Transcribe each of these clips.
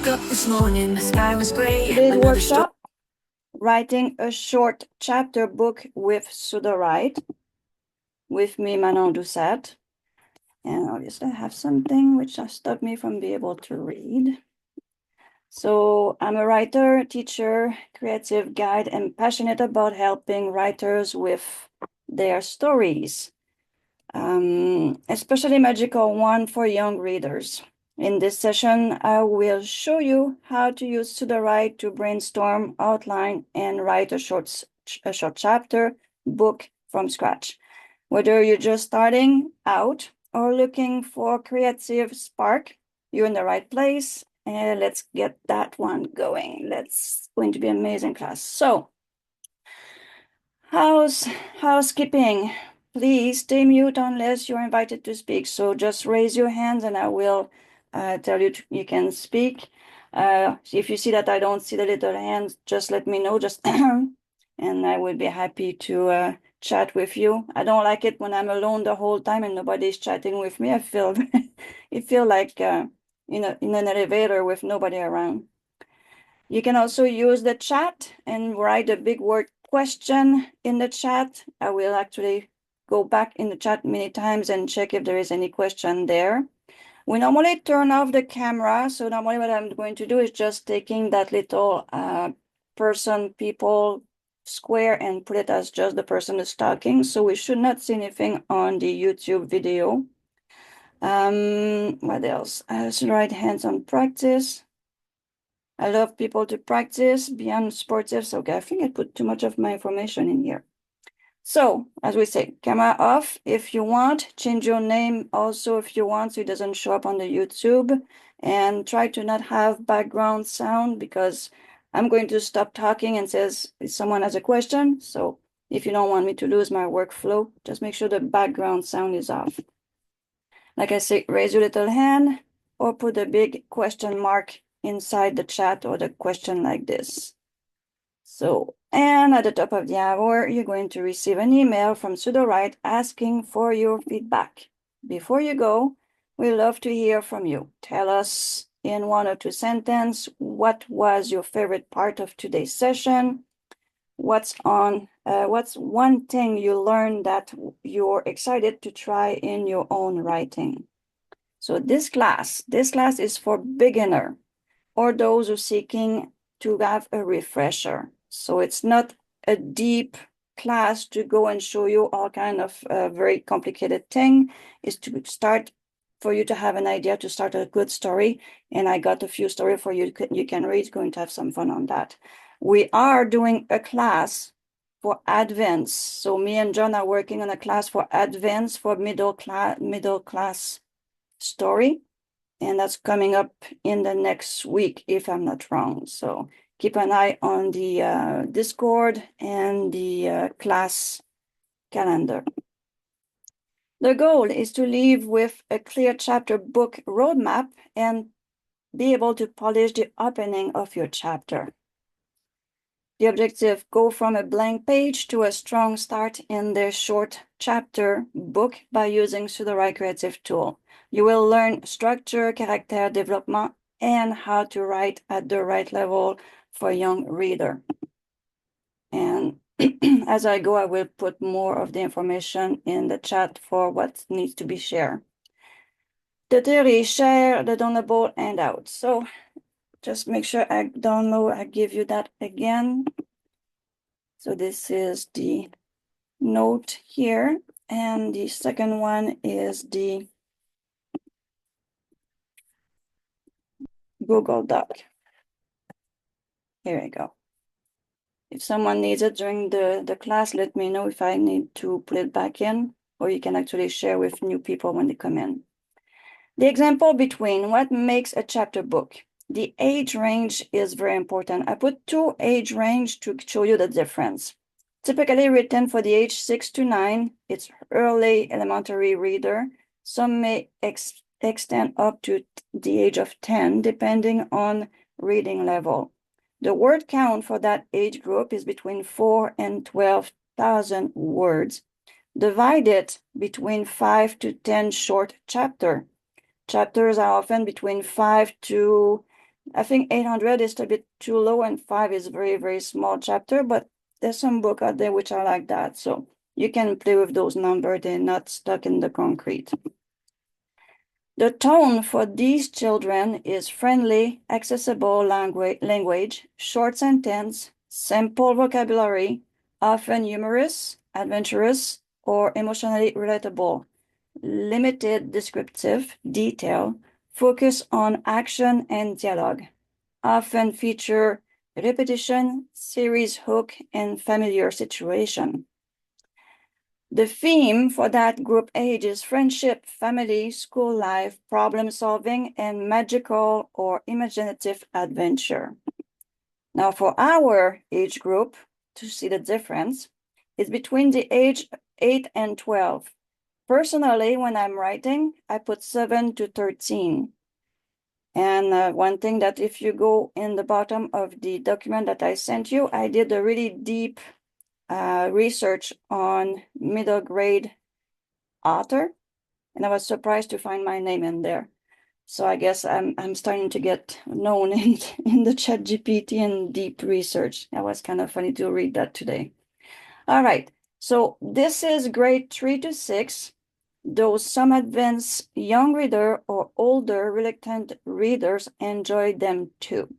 woke up this morning, the sky was gray. Today's workshop, writing a short chapter book with Sudowrite, with me, Manon Doucet. And obviously I have something which has stopped me from being able to read. So I'm a writer, teacher, creative guide, and passionate about helping writers with their stories, especially magical one for young readers. In this session, I will show you how to use Sudowrite to brainstorm, outline, and write a short chapter book from scratch. Whether you're just starting out or looking for a creative spark, you're in the right place. And let's get that one going. It's going to be an amazing class. So, housekeeping. Please stay mute unless you're invited to speak. So just raise your hands and I will tell you you can speak. If you see that I don't see the little hands, just let me know. Just and I will be happy to chat with you. I don't like it when I'm alone the whole time and nobody's chatting with me. I feel it feel like in an elevator with nobody around. You can also use the chat and write a big word question in the chat. I will actually go back in the chat many times and check if there is any question there. We normally turn off the camera. So normally what I'm going to do is just taking that little people square and put it as just the person is talking. So we should not see anything on the YouTube video. What else? Right hands on practice. I love people to practice beyond sportive. So okay, I think I put too much of my information in here. So as we say, camera off if you want, change your name also if you want so it doesn't show up on the YouTube, and try to not have background sound because I'm going to stop talking and says someone has a question. So if you don't want me to lose my workflow, just make sure the background sound is off. Like I say, raise your little hand or put a big question mark inside the chat or the question like this. So, and at the top of the hour, you're going to receive an email from Sudowrite asking for your feedback. Before you go, we love to hear from you. Tell us in 1 or 2 sentences, what was your favorite part of today's session? What's one thing you learned that you're excited to try in your own writing? So this class is for beginner or those who are seeking to have a refresher. So it's not a deep class to go and show you all kind of very complicated thing. It's to start for you to have an idea to start a good story. And I got a few stories for you can read, going to have some fun on that. We are doing a class for advanced. So me and John are working on a class for advanced for middle class story. And that's coming up in the next week, if I'm not wrong. So keep an eye on the Discord and the class calendar. The goal is to leave with a clear chapter book roadmap and be able to polish the opening of your chapter. The objective, go from a blank page to a strong start in the short chapter book by using Sudowrite Creative Tool. You will learn structure, character development, and how to write at the right level for a young reader. And as I go, I will put more of the information in the chat for what needs to be shared. The theory, share the downloadable handout. So just make sure I give you that again. So this is the note here. And the second one is the Google Doc. Here we go. If someone needs it during the class, let me know if I need to put it back in, or you can actually share with new people when they come in. The example between what makes a chapter book. The age range is very important. I put 2 age range to show you the difference. Typically written for the age 6 to 9, it's early elementary reader. Some may extend up to the age of 10, depending on reading level. The word count for that age group is between 4 and 12,000 words. Divide it between 5 to 10 short chapters. Chapters are often between 5 to I think 800 is a bit too low, and 5 is very, very small chapter, but there's some book out there which are like that. So you can play with those numbers. They're not stuck in the concrete. The tone for these children is friendly, accessible language, short sentence, simple vocabulary, often humorous, adventurous, or emotionally relatable, limited descriptive detail, focus on action and dialogue, often feature repetition, series hook, and familiar situation. The theme for that group age is friendship, family, school life, problem solving, and magical or imaginative adventure. Now, for our age group, to see the difference, it's between the age 8 and 12. Personally, when I'm writing, I put 7 to 13. And one thing that if you go in the bottom of the document that I sent you, I did a really deep research on middle grade author, and I was surprised to find my name in there. So I guess I'm starting to get known in the chat GPT and deep research. That was kind of funny to read that today. All right, so this is grade 3 to 6. Though some advanced young reader or older reluctant readers enjoy them too.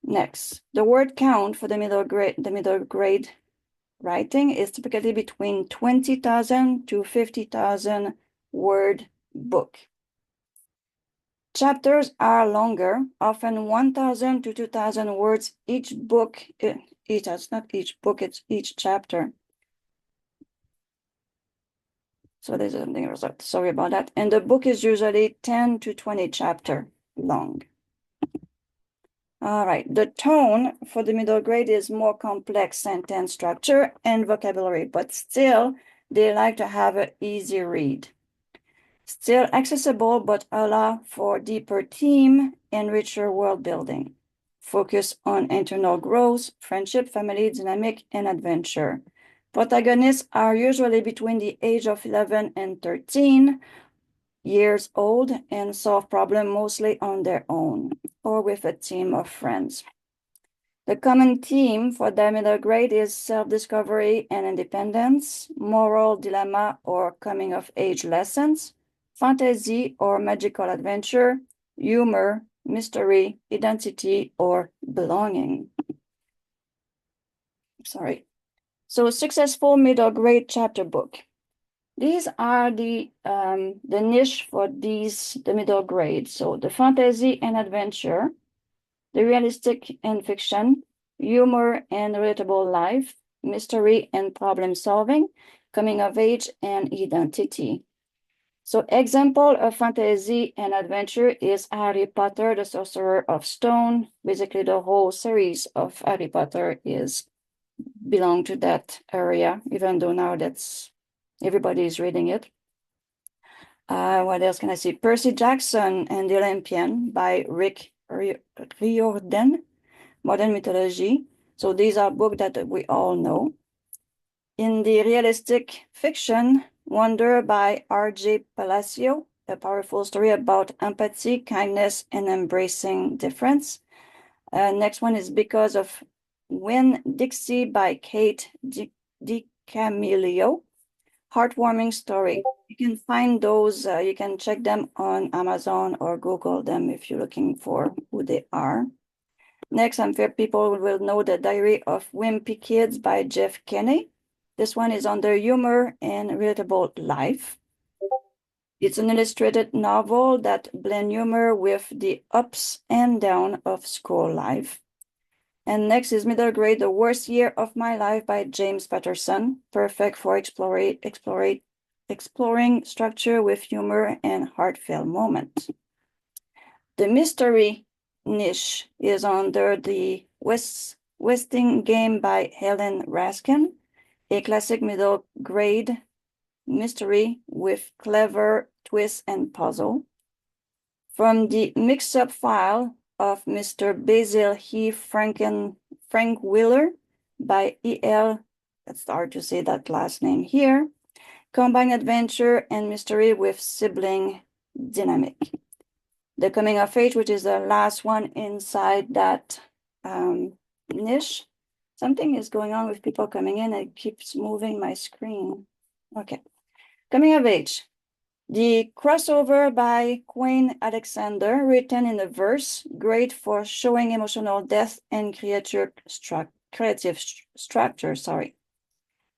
Next, the word count for the middle grade writing is typically between 20,000 to 50,000 word book. Chapters are longer, often 1,000 to 2,000 words each book. It's not each book, it's each chapter. So there's something result. Sorry about that. And the book is usually 10 to 20 chapter long. All right, the tone for the middle grade is more complex sentence structure and vocabulary, but still they like to have an easy read. Still accessible, but allow for deeper theme and richer world building. Focus on internal growth, friendship, family, dynamic, and adventure. Protagonists are usually between the age of 11 and 13 years old and solve problems mostly on their own or with a team of friends. The common theme for the middle grade is self-discovery and independence, moral dilemma or coming-of-age lessons, fantasy or magical adventure, humor, mystery, identity, or belonging. Sorry. So successful middle grade chapter book. These are the niche for the middle grade. So the fantasy and adventure, the realistic and fiction, humor and relatable life, mystery and problem solving, coming of age and identity. So example of fantasy and adventure is Harry Potter, the Sorcerer of Stone. Basically, the whole series of Harry Potter belong to that area, even though now everybody is reading it. What else can I see? Percy Jackson and the Olympian by Rick Riordan, Modern Mythology. So these are books that we all know. In the realistic fiction, Wonder by R.J. Palacio, a powerful story about empathy, kindness, and embracing difference. Next one is Because of Winn-Dixie by Kate DiCamillo. Heartwarming story. You can find those, you can check them on Amazon or Google them if you're looking for who they are. Next, I'm sure people will know The Diary of Wimpy Kids by Jeff Kenney. This one is under humor and relatable life. It's an illustrated novel that blends humor with the ups and downs of school life. And next is middle grade, The Worst Year of My Life by James Patterson. Perfect for exploring structure with humor and heartfelt moments. The mystery niche is under the Westing Game by Helen Raskin, a classic middle grade mystery with clever twists and puzzle. From the mix-up file of Mr. Basil Frank Wheeler by E.L. That's hard to say that last name here. Combine adventure and mystery with sibling dynamic. the coming of age, which is the last one inside that niche. Something is going on with people coming in. It keeps moving my screen. Okay. Coming of age. The crossover by Queen Alexander, written in a verse, great for showing emotional depth and creative structure.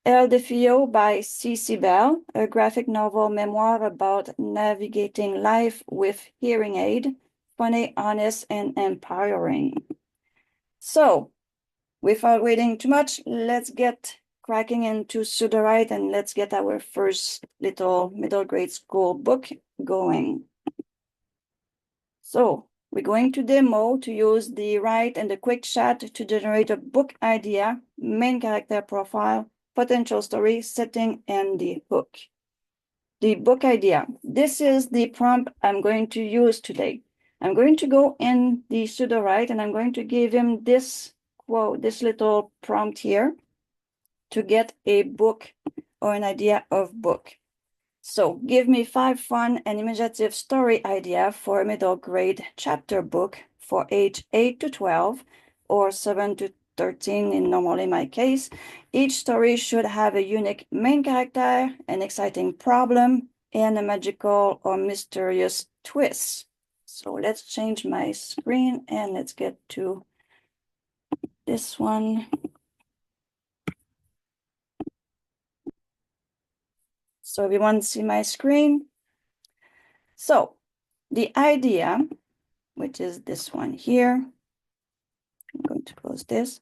El Defio by C.C. Bell, a graphic novel memoir about navigating life with hearing aid, funny, honest, and empowering. So, without waiting too much, let's get cracking into Sudowrite and let's get our first little middle grade school book going. So, we're going to demo to use the Write and the Quick Chat to generate a book idea, main character profile, potential story, setting, and the hook. The book idea. This is the prompt I'm going to use today. I'm going to go in the Sudowrite and I'm going to give him this quote, this little prompt here to get a book or an idea of book. So give me 5 fun and imaginative story idea for a middle grade chapter book for age 8 to 12 or 7 to 13 in normally my case. Each story should have a unique main character, an exciting problem, and a magical or mysterious twist. So let's change my screen and let's get to this one. So everyone see my screen? So the idea, which is this one here, I'm going to close this.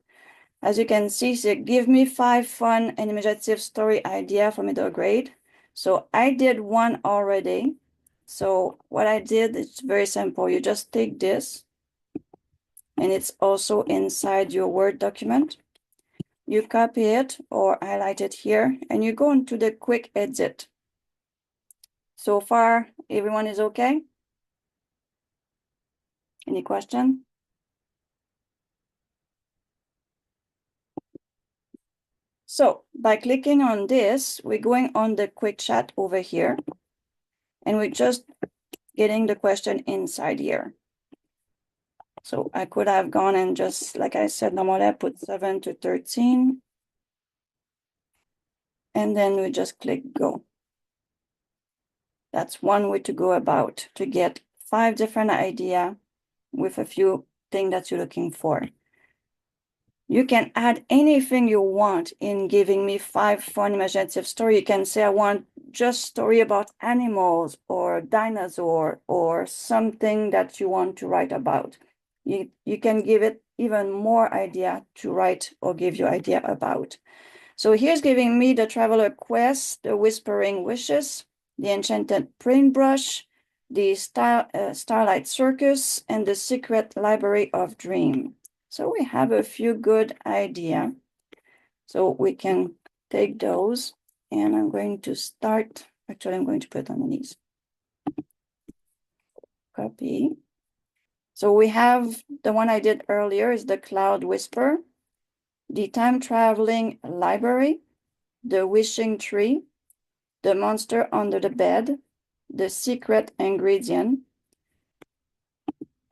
As you can see, so give me 5 fun and imaginative story idea for middle grade. So I did one already. So what I did is very simple. You just take this, and it's also inside your Word document. You copy it or highlight it here, and you go into the quick edit. So far, everyone is okay? Any question? So by clicking on this, we're going on the quick chat over here, and we're just getting the question inside here. So I could have gone and just, like I said, normally I put 7 to 13. And then we just click go. That's one way to go about to get 5 different ideas with a few things that you're looking for. You can add anything you want in giving me 5 fun imaginative stories. You can say, I want just story about animals or dinosaur or something that you want to write about. You can give it even more idea to write or give you idea about. So here's giving me the Traveler Quest, the Whispering Wishes, the Enchanted Paintbrush, the Starlight Circus, and the Secret Library of Dream. So we have a few good ideas. So we can take those, and I'm going to start. Actually, I'm going to put on these. Copy. So we have the one I did earlier is the Cloud Whisper, the Time Traveling Library, the Wishing Tree, the Monster Under the Bed, the Secret Ingredient,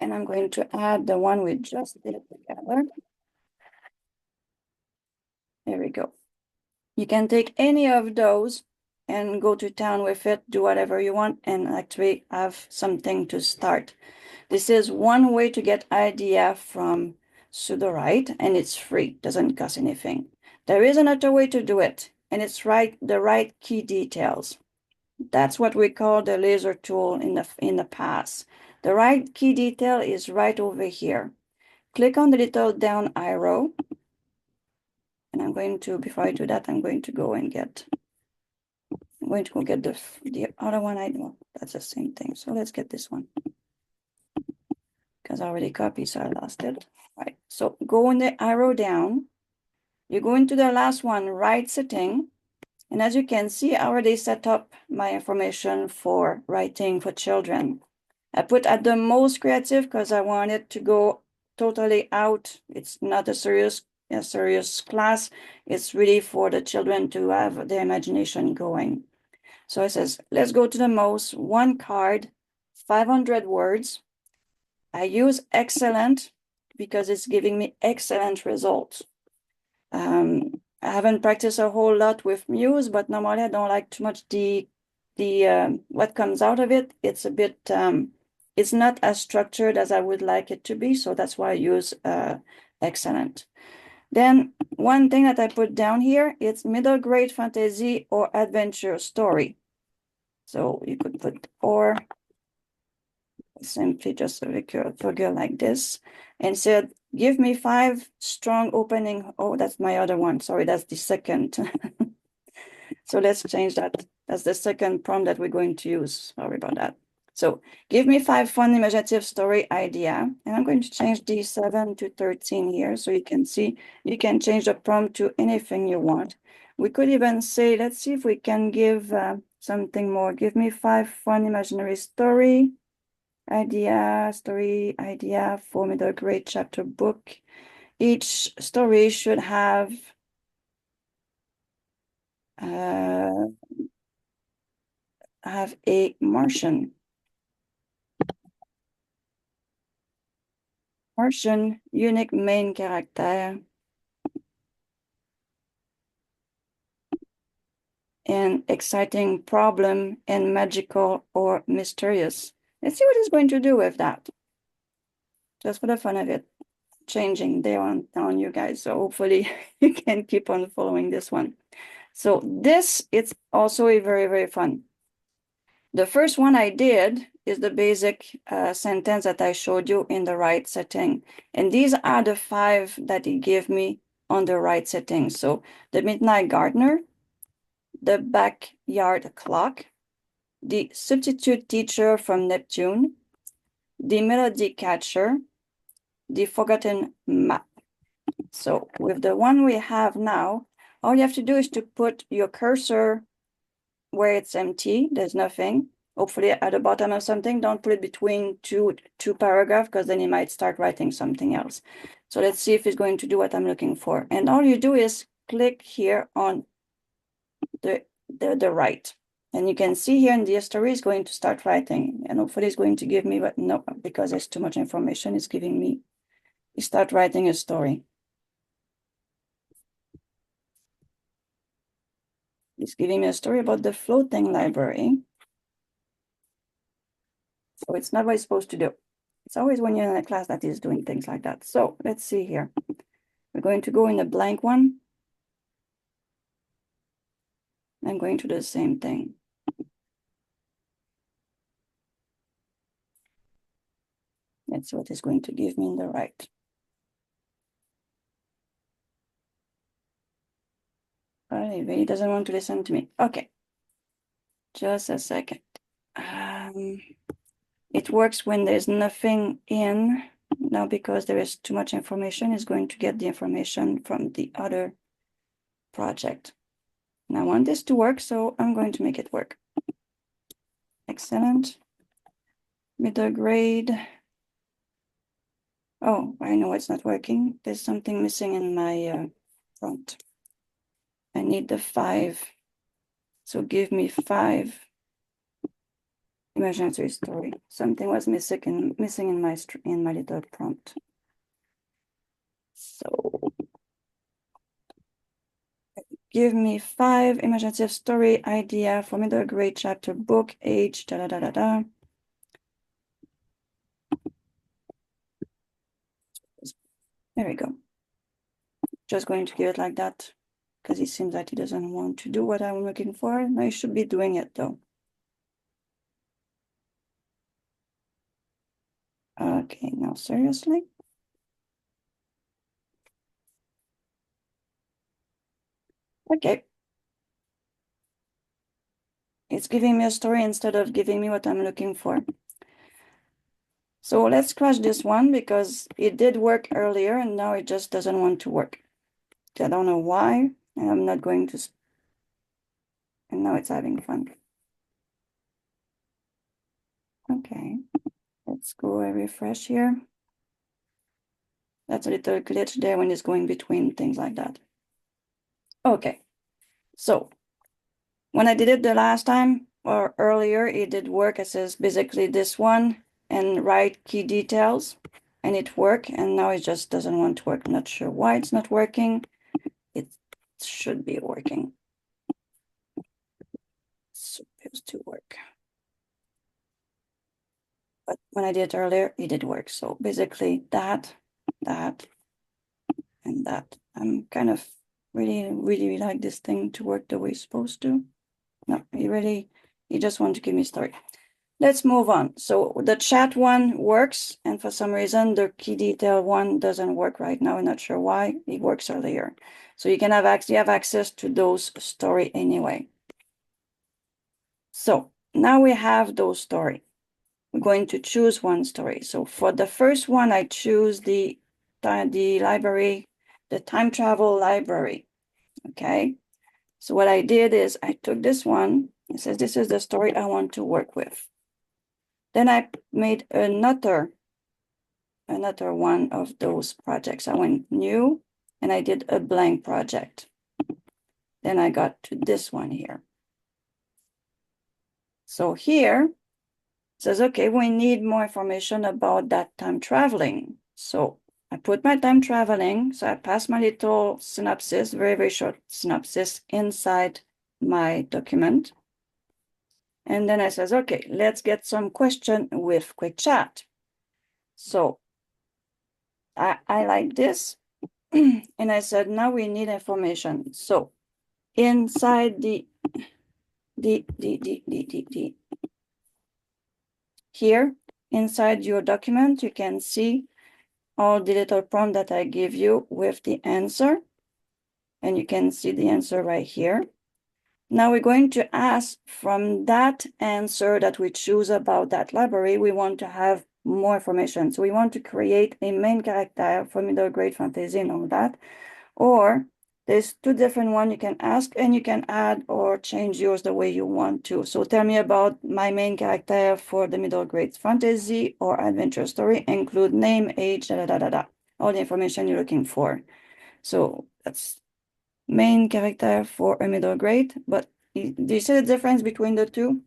and I'm going to add the one we just did together. There we go. You can take any of those and go to town with it, do whatever you want, and actually have something to start. This is one way to get idea from Sudowrite, and it's free, doesn't cost anything. There is another way to do it, and it's the right key details. That's what we call the laser tool in the past. The right key detail is right over here. Click on the little down arrow. And I'm going to, before I do that, I'm going to go get the other one. Well, that's the same thing. So let's get this one. Because I already copied, so I lost it. All right, so go in the arrow down. You go into the last one, right setting. And as you can see, I already set up my information for writing for children. I put at the most creative because I want it to go totally out. It's not a serious class. It's really for the children to have their imagination going. So it says, let's go to the most, 1 card, 500 words. I use excellent because it's giving me excellent results. I haven't practiced a whole lot with Muse, but normally I don't like too much the what comes out of it. It's a bit it's not as structured as I would like it to be, so that's why I use excellent. Then one thing that I put down here, it's middle grade fantasy or adventure story. So you could put or simply just a figure like this and said, give me 5 strong opening. Oh, that's my other one. Sorry, that's the second. So let's change that. That's the second prompt that we're going to use. Sorry about that. So give me 5 fun imaginative story idea. And I'm going to change the 7 to 13 here. So you can see, you can change the prompt to anything you want. We could even say, let's see if we can give something more. Give me 5 fun imaginary story idea for middle grade chapter book. Each story should have a Martian unique main character and exciting problem and magical or mysterious. Let's see what it's going to do with that. Just for the fun of it, changing there on you guys. So hopefully you can keep on following this one. So this, it's also a very, very fun. The first one I did is the basic sentence that I showed you in the right setting. And these are the 5 that he gave me on the right setting. So the midnight gardener, the backyard clock, the substitute teacher from Neptune, the melody catcher, the forgotten map. So with the one we have now, all you have to do is to put your cursor where it's empty, there's nothing. Hopefully at the bottom of something, don't put it between two paragraphs because then you might start writing something else. So let's see if it's going to do what I'm looking for. And all you do is click here on the right. And you can see here in the story is going to start writing. And hopefully it's going to give me, but no, because there's too much information, it's giving me, you start writing a story. It's giving me a story about the floating library. So it's not what it's supposed to do. It's always when you're in a class that is doing things like that. So let's see here. We're going to go in a blank one. I'm going to do the same thing. That's what it's going to give me in the right. Anyway, he doesn't want to listen to me. Okay. Just a second. It works when there's nothing in. Now, because there is too much information, it's going to get the information from the other project. And I want this to work, so I'm going to make it work. Excellent. Middle grade. Oh, I know it's not working. There's something missing in my prompt. I need the 5. So give me 5 imaginary story. Something was missing in my little prompt. So give me 5 imaginative story idea for middle grade chapter book age da da da da da. There we go. Just going to give it like that because it seems that he doesn't want to do what I'm looking for. No, he should be doing it though. Okay, now seriously. Okay. It's giving me a story instead of giving me what I'm looking for. So let's crash this one because it did work earlier and now it just doesn't want to work. I don't know why, and I'm not going to, and now it's having fun. Okay, let's go and refresh here. That's a little glitch there when it's going between things like that. Okay, so when I did it the last time or earlier, it did work. It says basically this one. and write key details, and it worked, and now it just doesn't want to work. I'm not sure why it's not working. It should be working. It's supposed to work. But when I did it earlier, it did work. So basically that, and that. I'm kind of really like this thing to work the way it's supposed to. No, you just want to give me a story. Let's move on. So the chat one works, and for some reason the key detail one doesn't work right now. I'm not sure why. It works earlier. So you can have access to those story anyway. So now we have those story. We're going to choose one story. So for the first one, I choose the library, the time travel library. Okay. So what I did is I took this one. It says this is the story I want to work with. Then I made another one of those projects. I went new and I did a blank project. Then I got to this one here. So here it says, okay, we need more information about that time traveling. So I put my time traveling. So I pass my little synopsis, very short synopsis inside my document. And then I says, okay, let's get some question with Quick Chat. So I like this. And I said, now we need information. So inside here, inside your document, you can see all the little prompt that I give you with the answer. And you can see the answer right here. Now we're going to ask from that answer that we choose about that library, we want to have more information. So we want to create a main character for middle grade fantasy and all that. Or there's two different ones you can ask, and you can add or change yours the way you want to. So tell me about my main character for the middle grade fantasy or adventure story, include name, age, all the information you're looking for. So that's main character for a middle grade, but do you see the difference between the two?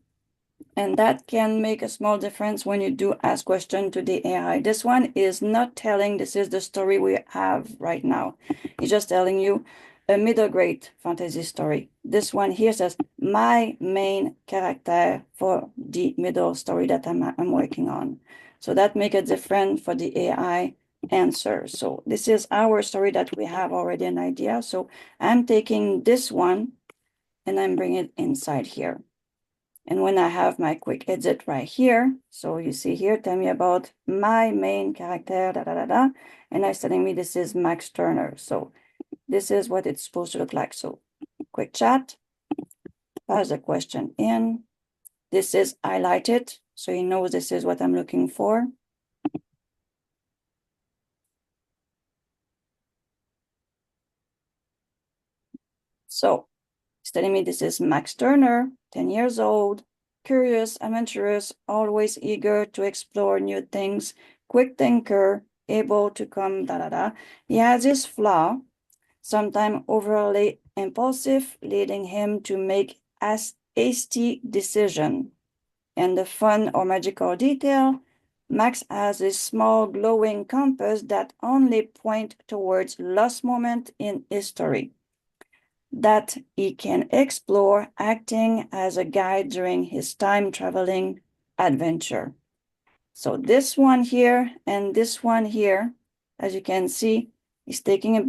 And that can make a small difference when you do ask question to the AI. This one is not telling this is the story we have right now. It's just telling you a middle grade fantasy story. This one here says my main character for the middle story that I'm working on. So that make a difference for the AI answer. So this is our story that we have already an idea. So I'm taking this one and I'm bringing it inside here. And when I have my quick edit right here, so you see here, tell me about my main character, and it's telling me this is Max Turner. So this is what it's supposed to look like. So quick chat, pass the question in. This is highlighted, so he knows this is what I'm looking for. So it's telling me this is Max Turner, 10 years old, curious, adventurous, always eager to explore new things, quick thinker, able to come, He has his flaw, sometimes overly impulsive, leading him to make hasty decision. And the fun or magical detail, Max has a small glowing compass that only point towards lost moment in history that he can explore, acting as a guide during his time traveling adventure. So this one here and this one here, as you can see, is taking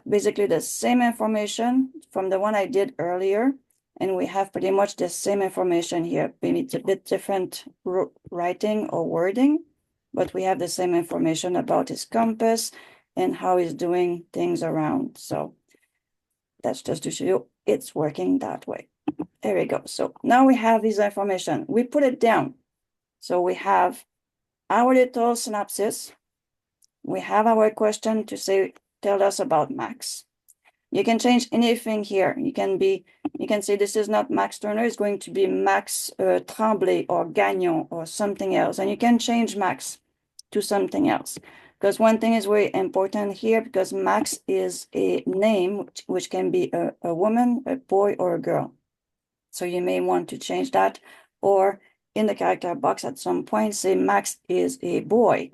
basically the same information from the one I did earlier. And we have pretty much the same information here. Maybe it's a bit different writing or wording, but we have the same information about his compass and how he's doing things around. So that's just to show you it's working that way. There we go. So now we have this information. We put it down. So we have our little synopsis. We have our question to say, tell us about Max. You can change anything here. You can say this is not Max Turner, it's going to be Max Tremblay or Gagnon or something else. And you can change Max to something else. Because one thing is very important here, because Max is a name which can be a woman, a boy, or a girl. So you may want to change that, or in the character box at some point say Max is a boy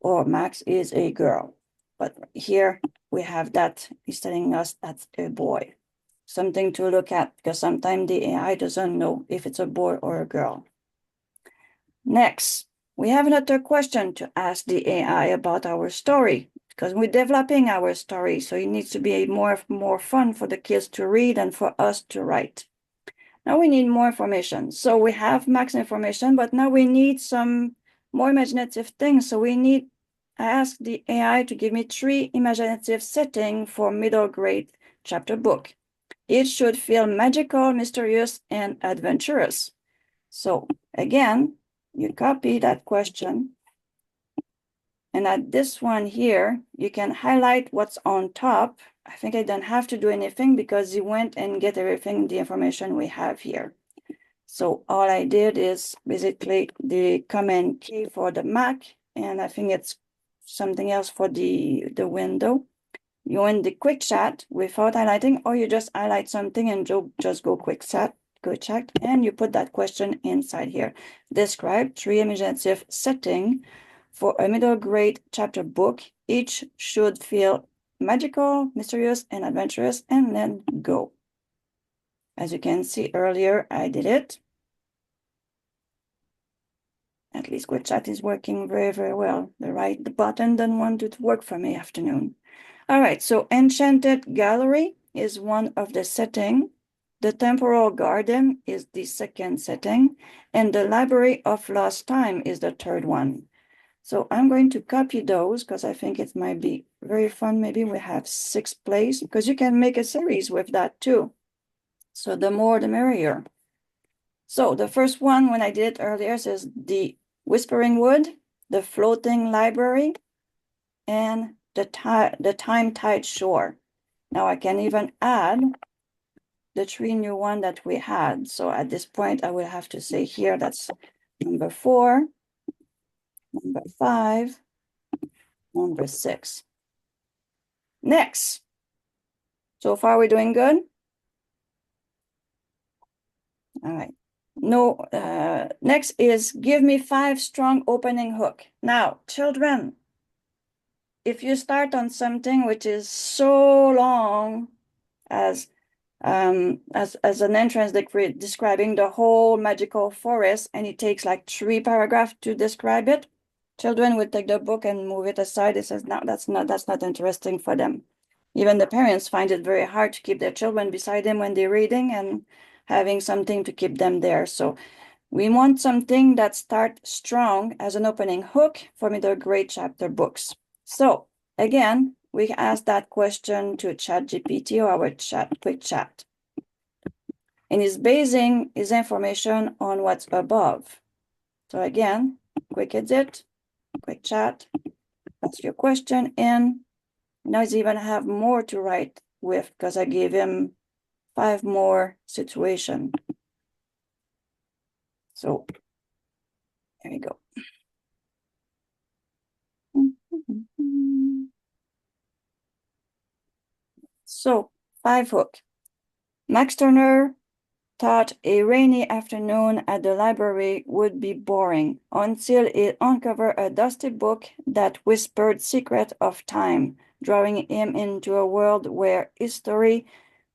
or Max is a girl. But here we have that, he's telling us that's a boy. Something to look at, because sometimes the AI doesn't know if it's a boy or a girl. Next, we have another question to ask the AI about our story, because we're developing our story, so it needs to be more fun for the kids to read and for us to write. Now we need more information. So we have max information, but now we need some more imaginative things. So I asked the AI to give me 3 imaginative settings for middle grade chapter book. It should feel magical, mysterious, and adventurous. So again, you copy that question. And at this one here, you can highlight what's on top. I think I don't have to do anything because he went and get everything, the information we have here. So all I did is basically the Command key for the Mac, and I think it's something else for the window. You in the quick chat without highlighting, or you just highlight something and just go quick chat, and you put that question inside here. Describe 3 imaginative settings for a middle grade chapter book. Each should feel magical, mysterious, and adventurous, and then go. As you can see earlier, I did it. At least quick chat is working very, very well. The button didn't want to work for me afternoon. All right, so Enchanted Gallery is one of the settings. The Temporal Garden is the second setting, and the Library of Lost Time is the third one. So I'm going to copy those because I think it might be very fun. Maybe we have 6 plays, because you can make a series with that too. So the more, the merrier. So the first one, when I did it earlier, says the Whispering Wood, the Floating Library, and the Time Tide Shore. Now I can even add the 3 new ones that we had. So at this point, I will have to say here, that's number 4, number 5, number 6. Next. So far, we're doing good? All right. No, next is give me 5 strong opening hook. Now, children, if you start on something which is so long as an entrance describing the whole magical forest, and it takes like 3 paragraphs to describe it, children will take the book and move it aside. It says, no, that's not interesting for them. Even the parents find it very hard to keep their children beside them when they're reading and having something to keep them there. So we want something that starts strong as an opening hook for middle grade chapter books. So again, we ask that question to ChatGPT or our quick chat. And it's basing his information on what's above. So again, quick edit, quick chat, pass your question in. Now he's even have more to write with because I gave him 5 more situations. So there we go. So 5 hook. Max Turner thought a rainy afternoon at the library would be boring until it uncovered a dusty book that whispered secret of time, drawing him into a world where history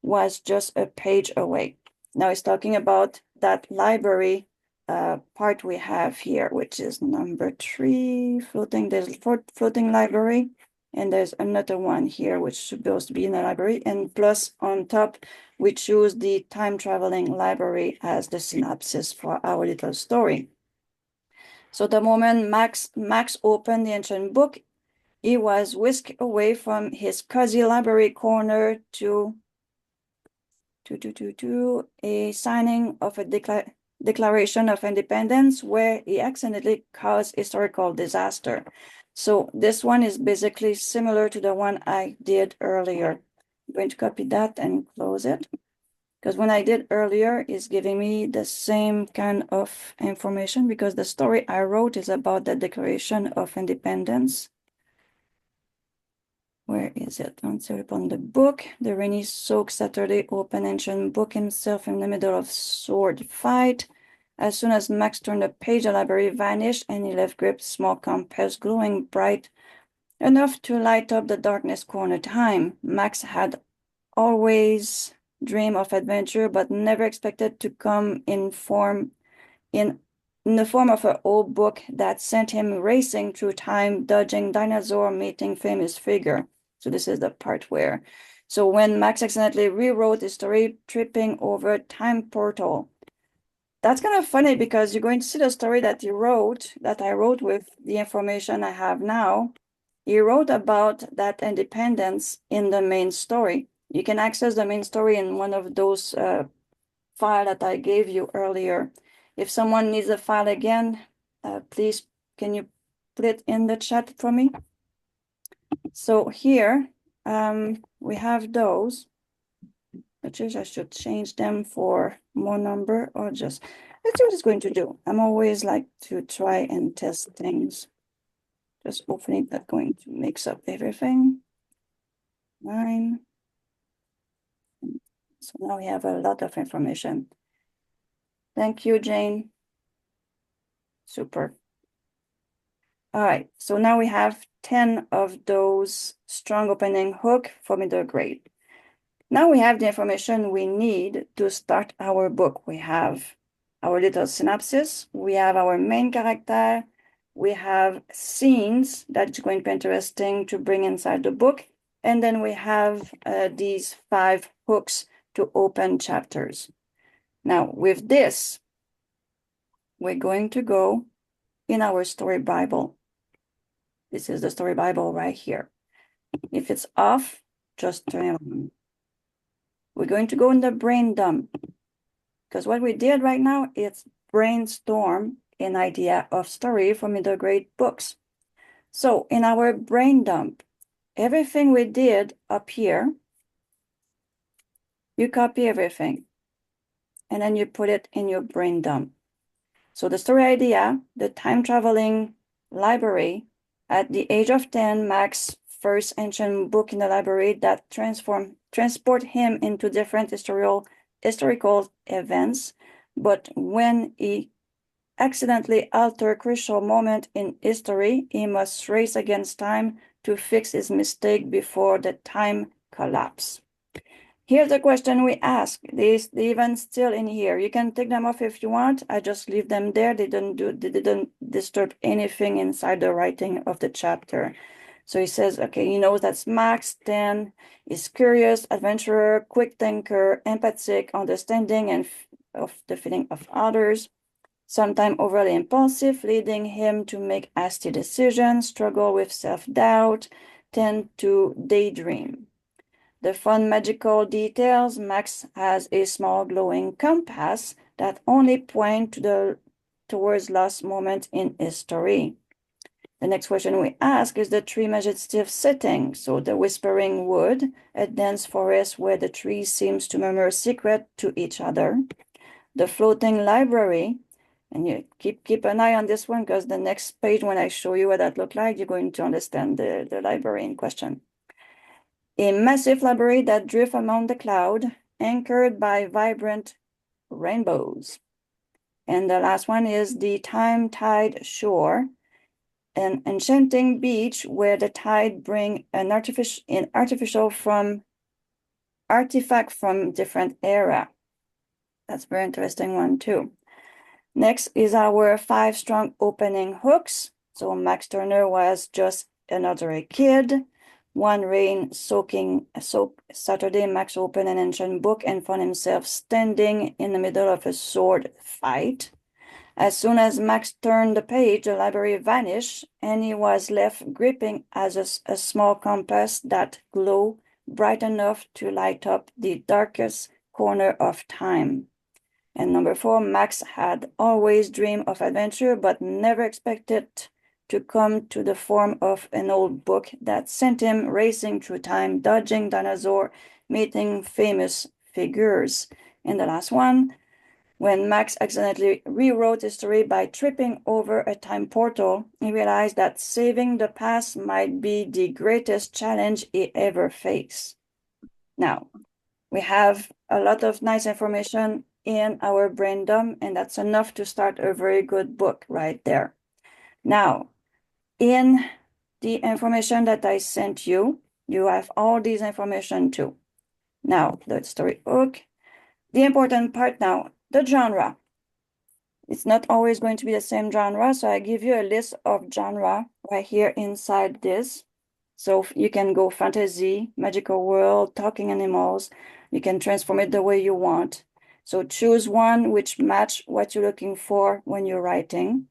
was just a page away. Now he's talking about that library part we have here, which is number 3, floating. There's floating library, and there's another one here, which is supposed to be in the library. And plus on top, we choose the time traveling library as the synopsis for our little story. So the moment Max opened the ancient book, he was whisked away from his cozy library corner to a signing of a Declaration of Independence where he accidentally caused historical disaster. So this one is basically similar to the one I did earlier. I'm going to copy that and close it. Because when I did earlier, it's giving me the same kind of information because the story I wrote is about the Declaration of Independence. Where is it? Once upon the book, the rainy soaked Saturday opened ancient book himself in the middle of sword fight. As soon as Max turned the page, the library vanished, and he left gripped small compass glowing bright enough to light up the darkness corner time. Max had always dreamed of adventure, but never expected to come in the form of an old book that sent him racing through time, dodging dinosaur, meeting famous figure. So this is the part where, so when Max accidentally rewrote his story, tripping over time portal. That's kind of funny because you're going to see the story that I wrote with the information I have now. He wrote about that independence in the main story. You can access the main story in one of those file that I gave you earlier. If someone needs a file again, please, can you put it in the chat for me? So here, we have those. I should change them for more number or just, let's see what it's going to do. I'm always like to try and test things. Just hopefully that's going to mix up everything. 9. So now we have a lot of information. Thank you, Jane. Super. All right, so now we have 10 of those strong opening hook for middle grade. Now we have the information we need to start our book. We have our little synopsis, we have our main character, we have scenes that's going to be interesting to bring inside the book, and then we have these 5 hooks to open chapters. Now with this, we're going to go in our story Bible. This is the story Bible right here. If it's off, just turn it on. We're going to go in the brain dump because what we did right now is brainstorm an idea of story for middle grade books. So in our brain dump, everything we did up here, you copy everything and then you put it in your brain dump. So the story idea, the time traveling library, at the age of 10, Max first ancient book in the library that transport him into different historical events. But when he accidentally alter crucial moment in history, he must race against time to fix his mistake before the time collapse. Here's the question we ask. They're even still in here. You can take them off if you want. I just leave them there. They didn't disturb anything inside the writing of the chapter. So he says, okay, he knows that's Max, 10, is curious, adventurer, quick thinker, empathic, understanding and of the feeling of others, sometimes overly impulsive, leading him to make hasty decisions, struggle with self-doubt, tend to daydream. The fun magical details, Max has a small glowing compass that only point towards last moment in history. The next question we ask is the tree majestic setting. So the whispering wood, a dense forest where the trees seems to murmur secret to each other. The floating library, and you keep an eye on this one because the next page when I show you what that looked like, you're going to understand the library in question. A massive library that drifts among the cloud, anchored by vibrant rainbows. And the last one is the time-tide shore, an enchanting beach where the tide bring an artifact from different era. That's a very interesting one too. Next is our 5 strong opening hooks. So Max Turner was just another kid. One rain-soaked Saturday, Max opened an ancient book and found himself standing in the middle of a sword fight. As soon as Max turned the page, the library vanished, and he was left gripping as a small compass that glowed bright enough to light up the darkest corner of time. And number 4, Max had always dreamed of adventure, but never expected to come to the form of an old book that sent him racing through time, dodging dinosaur, meeting famous figures. And the last one, when Max accidentally rewrote history by tripping over a time portal, he realized that saving the past might be the greatest challenge he ever faced. Now, we have a lot of nice information in our brain dump, and that's enough to start a very good book right there. Now, in the information that I sent you, you have all these information too. Now, the story hook, the important part now, the genre. It's not always going to be the same genre, so I give you a list of genre right here inside this. So you can go fantasy, magical world, talking animals. You can transform it the way you want. So choose one which match what you're looking for when you're writing.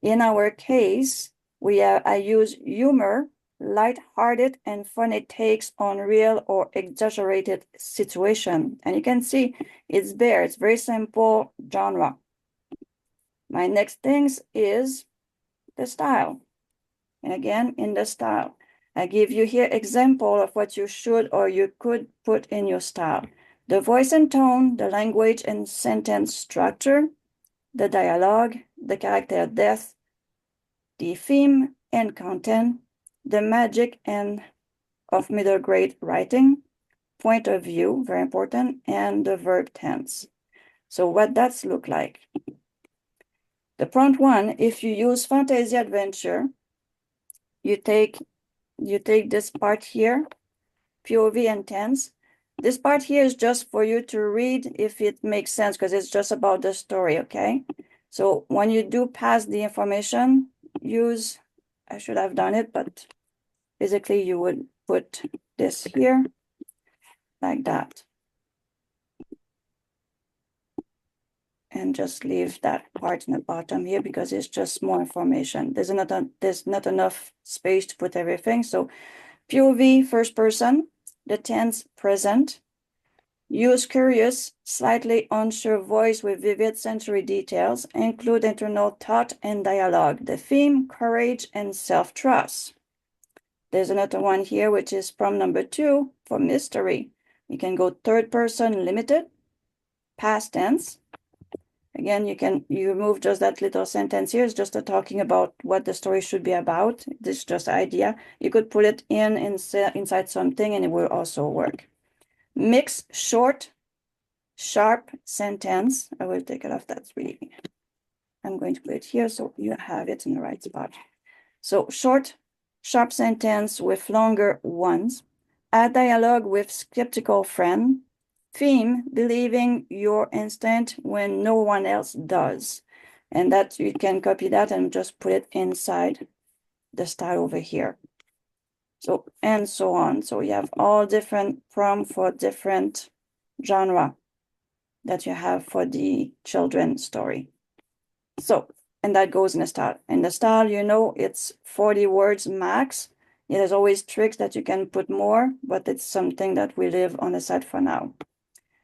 In our case, I use humor, light-hearted and funny takes on real or exaggerated situation. And you can see it's there. It's very simple genre. My next things is the style. And again, in the style, I give you here example of what you should or you could put in your style. The voice and tone, the language and sentence structure, the dialogue, the character depth, the theme and content, the magic and of middle grade writing, point of view, very important, and the verb tense. So what does look like? The prompt one, if you use fantasy adventure, you take this part here, POV and tense. This part here is just for you to read if it makes sense, because it's just about the story, okay? So when you do pass the information, use, I should have done it, but basically you would put this here like that. And just leave that part in the bottom here because it's just more information. There's not enough space to put everything. So POV, first person, the tense, present. Use curious, slightly unsure voice with vivid sensory details. Include internal thought and dialogue. The theme, courage and self-trust. There's another one here, which is prompt number 2 for mystery. You can go third person, limited, past tense. Again, you remove just that little sentence here. It's just talking about what the story should be about. This is just idea. You could put it inside something and it will also work. Mix short, sharp sentence. I will take it off. That's really, I'm going to put it here so you have it in the right spot. So short, sharp sentence with longer ones. Add dialogue with skeptical friend. Theme, believing your instinct when no one else does. And that you can copy that and just put it inside the style over here. So, and so on. So you have all different prompts for different genre that you have for the children's story. So, and that goes in the style. In the style, you know, it's 40 words max. There's always tricks that you can put more, but it's something that we leave on the side for now.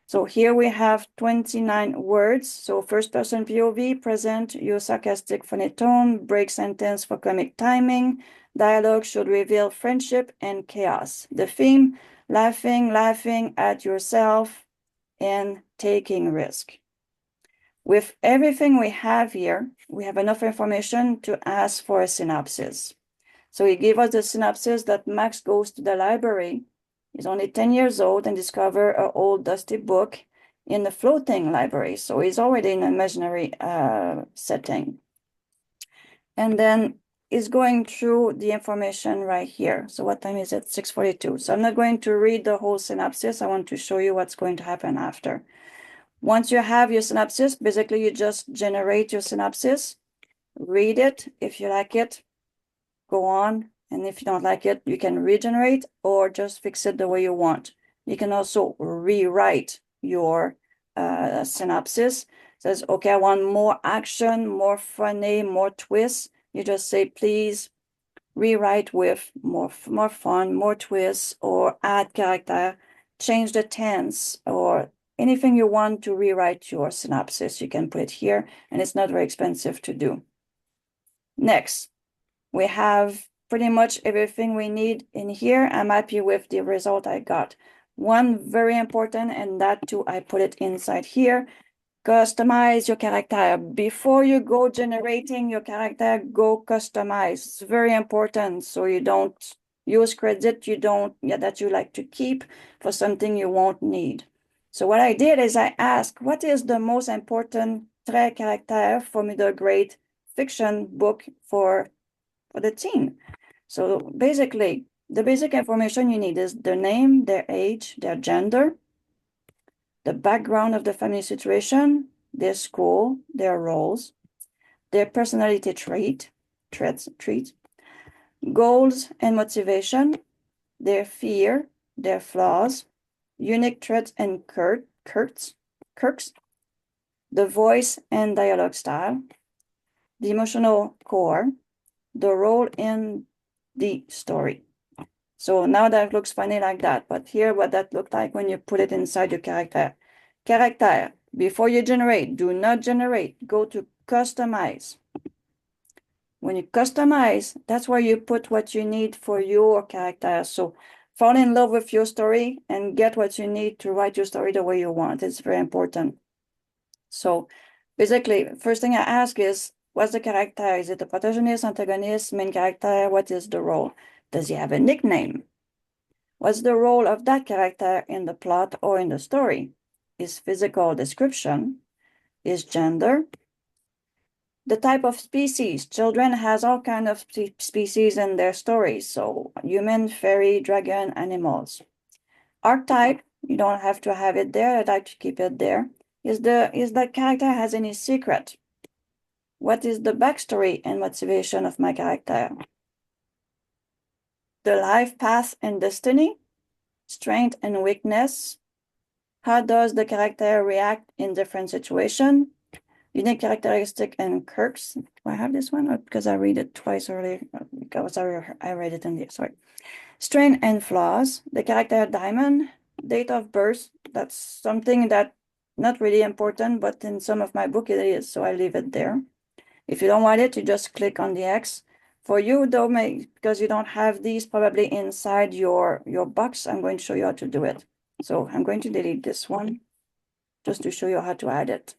So here we have 29 words. So first person POV, present, use sarcastic funny tone, break sentence for comic timing. Dialogue should reveal friendship and chaos. The theme, laughing at yourself and taking risk. With everything we have here, we have enough information to ask for a synopsis. So he gave us the synopsis that Max goes to the library. He's only 10 years old and discover an old dusty book in the floating library. So he's already in an imaginary setting. And then he's going through the information right here. So what time is it? 6:42. So I'm not going to read the whole synopsis. I want to show you what's going to happen after. Once you have your synopsis, basically you just generate your synopsis, read it. If you like it, go on. And if you don't like it, you can regenerate or just fix it the way you want. You can also rewrite your synopsis. It says, okay, I want more action, more funny, more twists. You just say, please rewrite with more fun, more twists, or add character, change the tense, or anything you want to rewrite your synopsis. You can put it here, and it's not very expensive to do. Next, we have pretty much everything we need in here. I'm happy with the result I got. One very important, and that too, I put it inside here. Customize your character. Before you go generating your character, go customize. It's very important. So you don't use credit that you like to keep for something you won't need. So what I did is I asked, what is the most important trait caractère for middle grade fiction book for the teen? So basically, the basic information you need is their name, their age, their gender, the background of the family situation, their school, their roles, their personality traits, goals and motivation, their fear, their flaws, unique traits and quirks, the voice and dialogue style, the emotional core, the role in the story. So now that looks funny like that, but here what that looked like when you put it inside your character. Character, before you generate, do not generate, go to customize. When you customize, that's where you put what you need for your character. So fall in love with your story and get what you need to write your story the way you want. It's very important. So basically, first thing I ask is, what's the character? Is it a protagonist, antagonist, main character? What is the role? Does he have a nickname? What's the role of that character in the plot or in the story? Is physical description? Is gender? The type of species. Children has all kind of species in their stories. So human, fairy, dragon, animals. Archetype, you don't have to have it there. I'd like to keep it there. Is that character has any secret? What is the backstory and motivation of my character? The life path and destiny, strength and weakness. How does the character react in different situations? Unique characteristic and quirks. Do I have this one? Because I read it twice earlier. Because I read it in the, sorry. Strength and flaws. The character diamond. Date of birth. That's something that not really important, but in some of my book it is, so I leave it there. If you don't want it, you just click on the X. For you, though, because you don't have these probably inside your box, I'm going to show you how to do it. So I'm going to delete this one just to show you how to add it.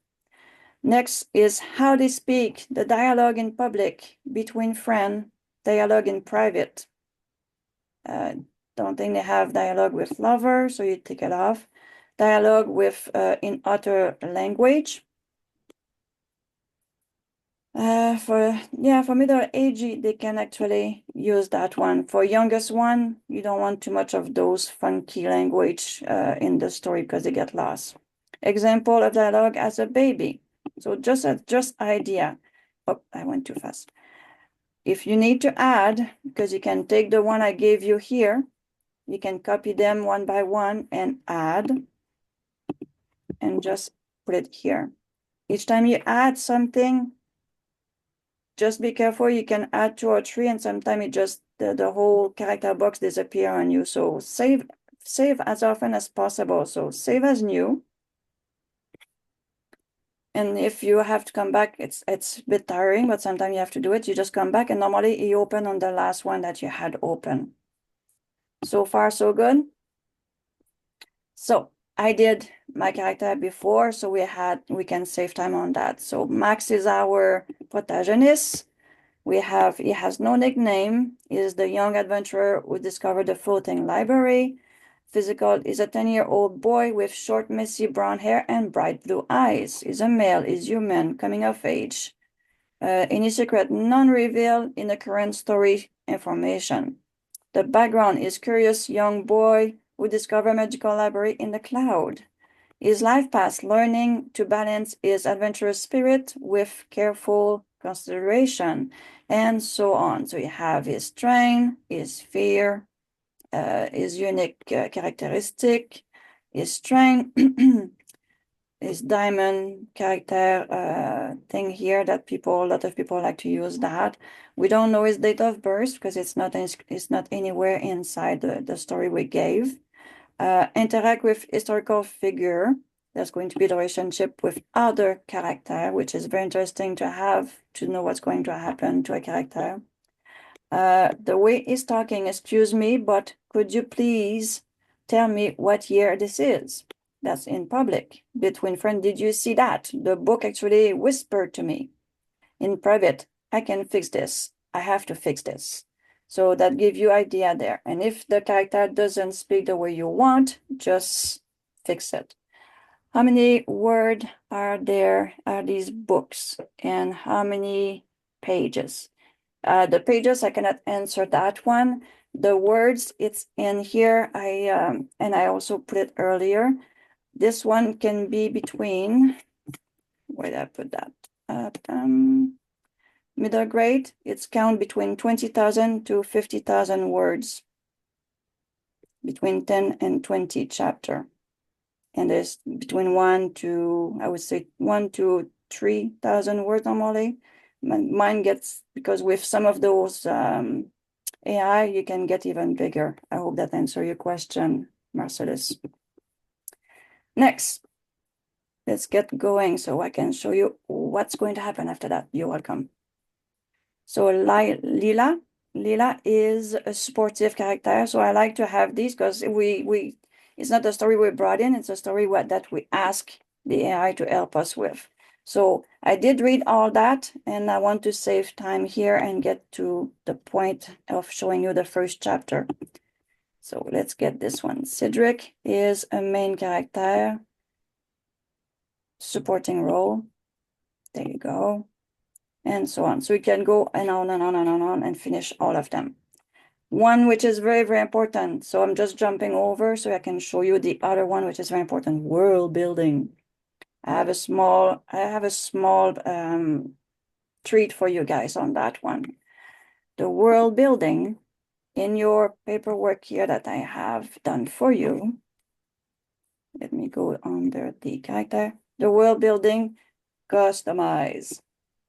Next is how they speak, the dialogue in public, between friends, dialogue in private. Don't think they have dialogue with lover, so you take it off. Dialogue with in other language. For middle age, they can actually use that one. For youngest one, you don't want too much of those funky language in the story because they get lost. Example of dialogue as a baby. So just idea. Oh, I went too fast. If you need to add, because you can take the one I gave you here, you can copy them one by one and add, and just put it here. Each time you add something, just be careful, you can add 2 or 3, and sometimes it just, the whole character box disappear on you. So save as often as possible. So save as new. And if you have to come back, it's a bit tiring, but sometimes you have to do it. You just come back and normally you open on the last one that you had open. So far, so good. So I did my character before, so we can save time on that. So Max is our protagonist. He has no nickname. He is the young adventurer who discovered the floating library. Physical is a 10-year-old boy with short, messy brown hair and bright blue eyes. He's a male, is human, coming of age. Any secret non-revealed in the current story information. The background is curious young boy who discovered magical library in the cloud. His life path, learning to balance his adventurous spirit with careful consideration, and so on. So you have his strength, his fear, his unique characteristic, his strength, his diamond character thing here that a lot of people like to use that. We don't know his date of birth because it's not anywhere inside the story we gave. Interact with historical figure. There's going to be the relationship with other character, which is very interesting to have to know what's going to happen to a character. The way he's talking, excuse me, but could you please tell me what year this is? That's in public, between friends. Did you see that? The book actually whispered to me. In private, I can fix this. I have to fix this. So that gives you idea there. And if the character doesn't speak the way you want, just fix it. How many words are there, are these books, and how many pages? The pages, I cannot answer that one. The words, it's in here. And I also put it earlier. This one can be between, where did I put that? Middle grade, it's count between 20,000 to 50,000 words, between 10 and 20 chapter. And there's between I would say 1 to 3,000 words normally. Mine gets, because with some of those AI, you can get even bigger. I hope that answers your question, Marcellus. Next, let's get going so I can show you what's going to happen after that. You're welcome. So Lila is a sportive character. So I like to have these because it's not a story we brought in, it's a story that we ask the AI to help us with. So I did read all that, and I want to save time here and get to the point of showing you the first chapter. So let's get this one. Cedric is a main character, supporting role. There you go. And so on. So we can go and on and on and on and finish all of them. One which is very, very important. So I'm just jumping over so I can show you the other one, which is very important, world building. I have a small treat for you guys on that one. The world building in your paperwork here that I have done for you. Let me go under the character. The world building, customize.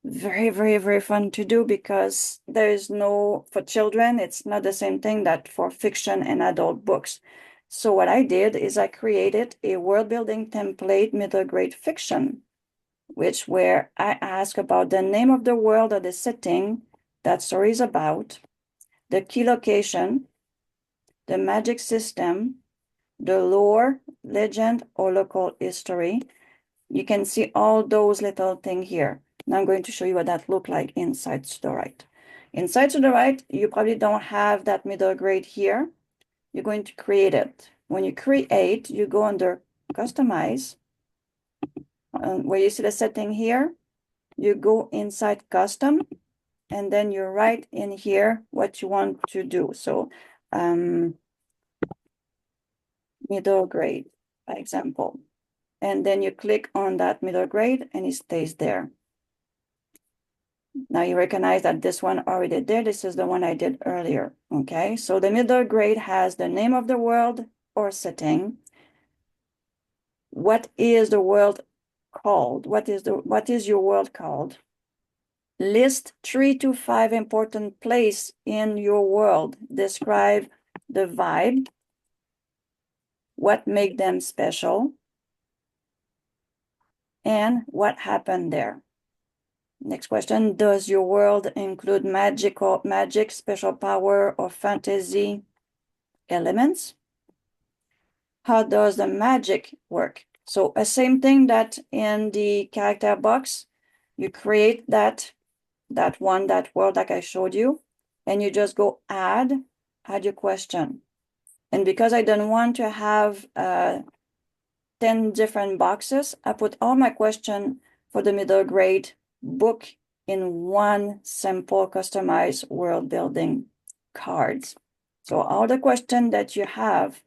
Very, very, very fun to do because there is no, for children, it's not the same thing that for fiction and adult books. So what I did is I created a world building template, middle grade fiction, where I ask about the name of the world or the setting that story is about, the key location, the magic system, the lore, legend, or local history. You can see all those little things here. Now I'm going to show you what that look like inside Sudowrite. Inside Sudowrite, you probably don't have that middle grade here. You're going to create it. When you create, you go under Customize. Where you see the setting here, you go inside Custom, and then you write in here what you want to do. So middle grade, by example. And then you click on that middle grade and it stays there. Now you recognize that this one already did. This is the one I did earlier. Okay, so the middle grade has the name of the world or setting. What is the world called? What is your world called? List 3 to 5 important places in your world. Describe the vibe. What make them special? And what happened there? Next question, does your world include magic, special power, or fantasy elements? How does the magic work? So the same thing that in the character box, you create that world like I showed you, and you just go add your question. And because I don't want to have 10 different boxes, I put all my question for the middle grade book in one simple customized world building cards. So all the questions that you have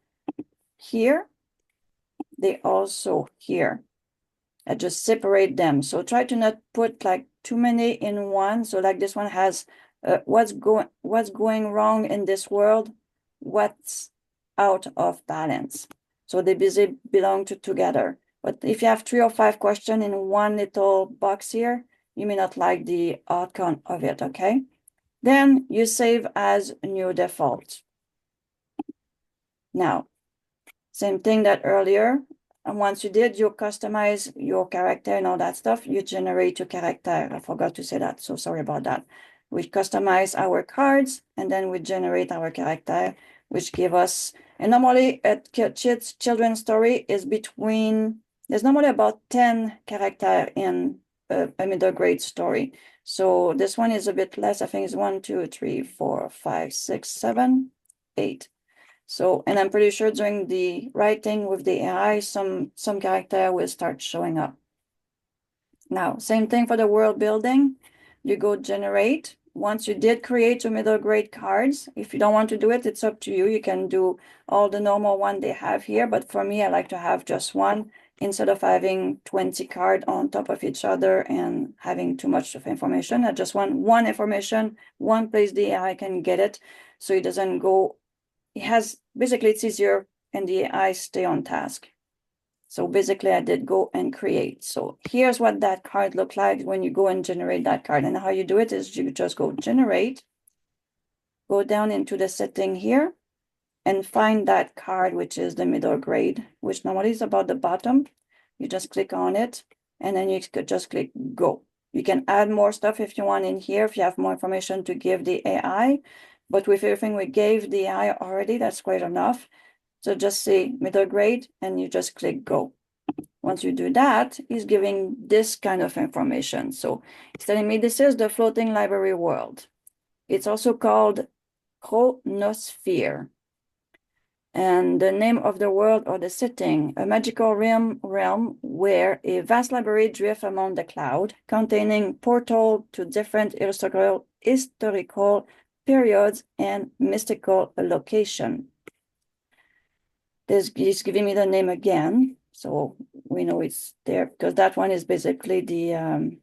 here, they also here. I just separate them. So try to not put like too many in one. So like this one has what's going wrong in this world, what's out of balance. So they belong together. But if you have 3 or 5 questions in one little box here, you may not like the outcome of it, okay? Then you save as new default. Now, same thing that earlier. And once you did, you customize your character and all that stuff, you generate your character. I forgot to say that, so sorry about that. We customize our cards, and then we generate our character, which give us, and normally a children's story is there's normally about 10 characters in a middle grade story. So this one is a bit less. I think it's 1, 2, 3, 4, 5, 6, 7, 8. So, and I'm pretty sure during the writing with the AI, some character will start showing up. Now, same thing for the world building. You go generate. Once you did create your middle grade cards, if you don't want to do it, it's up to you. You can do all the normal one they have here. But for me, I like to have just one instead of having 20 cards on top of each other and having too much of information. I just want one information, one place the AI can get it. So it doesn't go, it has, basically it's easier and the AI stay on task. So basically I did go and create. So here's what that card looked like when you go and generate that card. And how you do it is you just go generate, go down into the setting here and find that card, which is the middle grade, which normally is about the bottom. You just click on it and then you could just click go. You can add more stuff if you want in here, if you have more information to give the AI, but with everything we gave the AI already, that's quite enough. So just say middle grade and you just click go. Once you do that, it's giving this kind of information. So it's telling me this is the floating library world. It's also called chronosphere. And the name of the world or the setting, a magical realm where a vast library drifts among the cloud, containing portal to different historical periods and mystical location. This is giving me the name again, so we know it's there because that one is basically the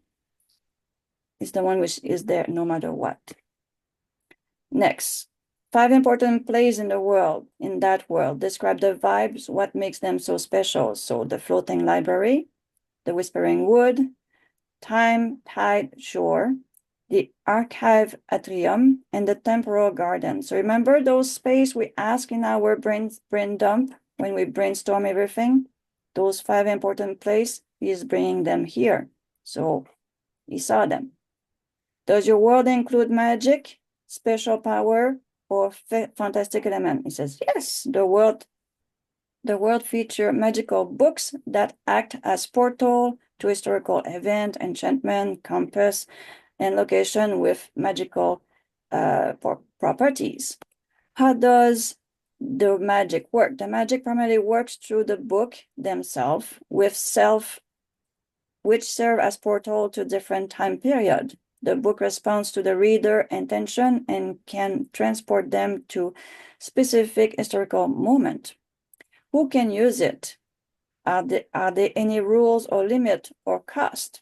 it's the one which is there no matter what. Next, 5 important places in the world, in that world. Describe the vibes, what makes them so special. So the floating library, the whispering wood, time, tide, shore, the archive atrium, and the temporal garden. So remember those space we ask in our brain dump when we brainstorm everything? Those 5 important places, he's bringing them here. So he saw them. Does your world include magic, special power, or fantastic element? He says, yes, the world feature magical books that act as portal to historical event, enchantment, compass, and location with magical properties. How does the magic work? The magic primarily works through the book themselves, which serve as portal to different time period. The book responds to the reader intention and can transport them to specific historical moment. Who can use it? Are there any rules or limit or cost?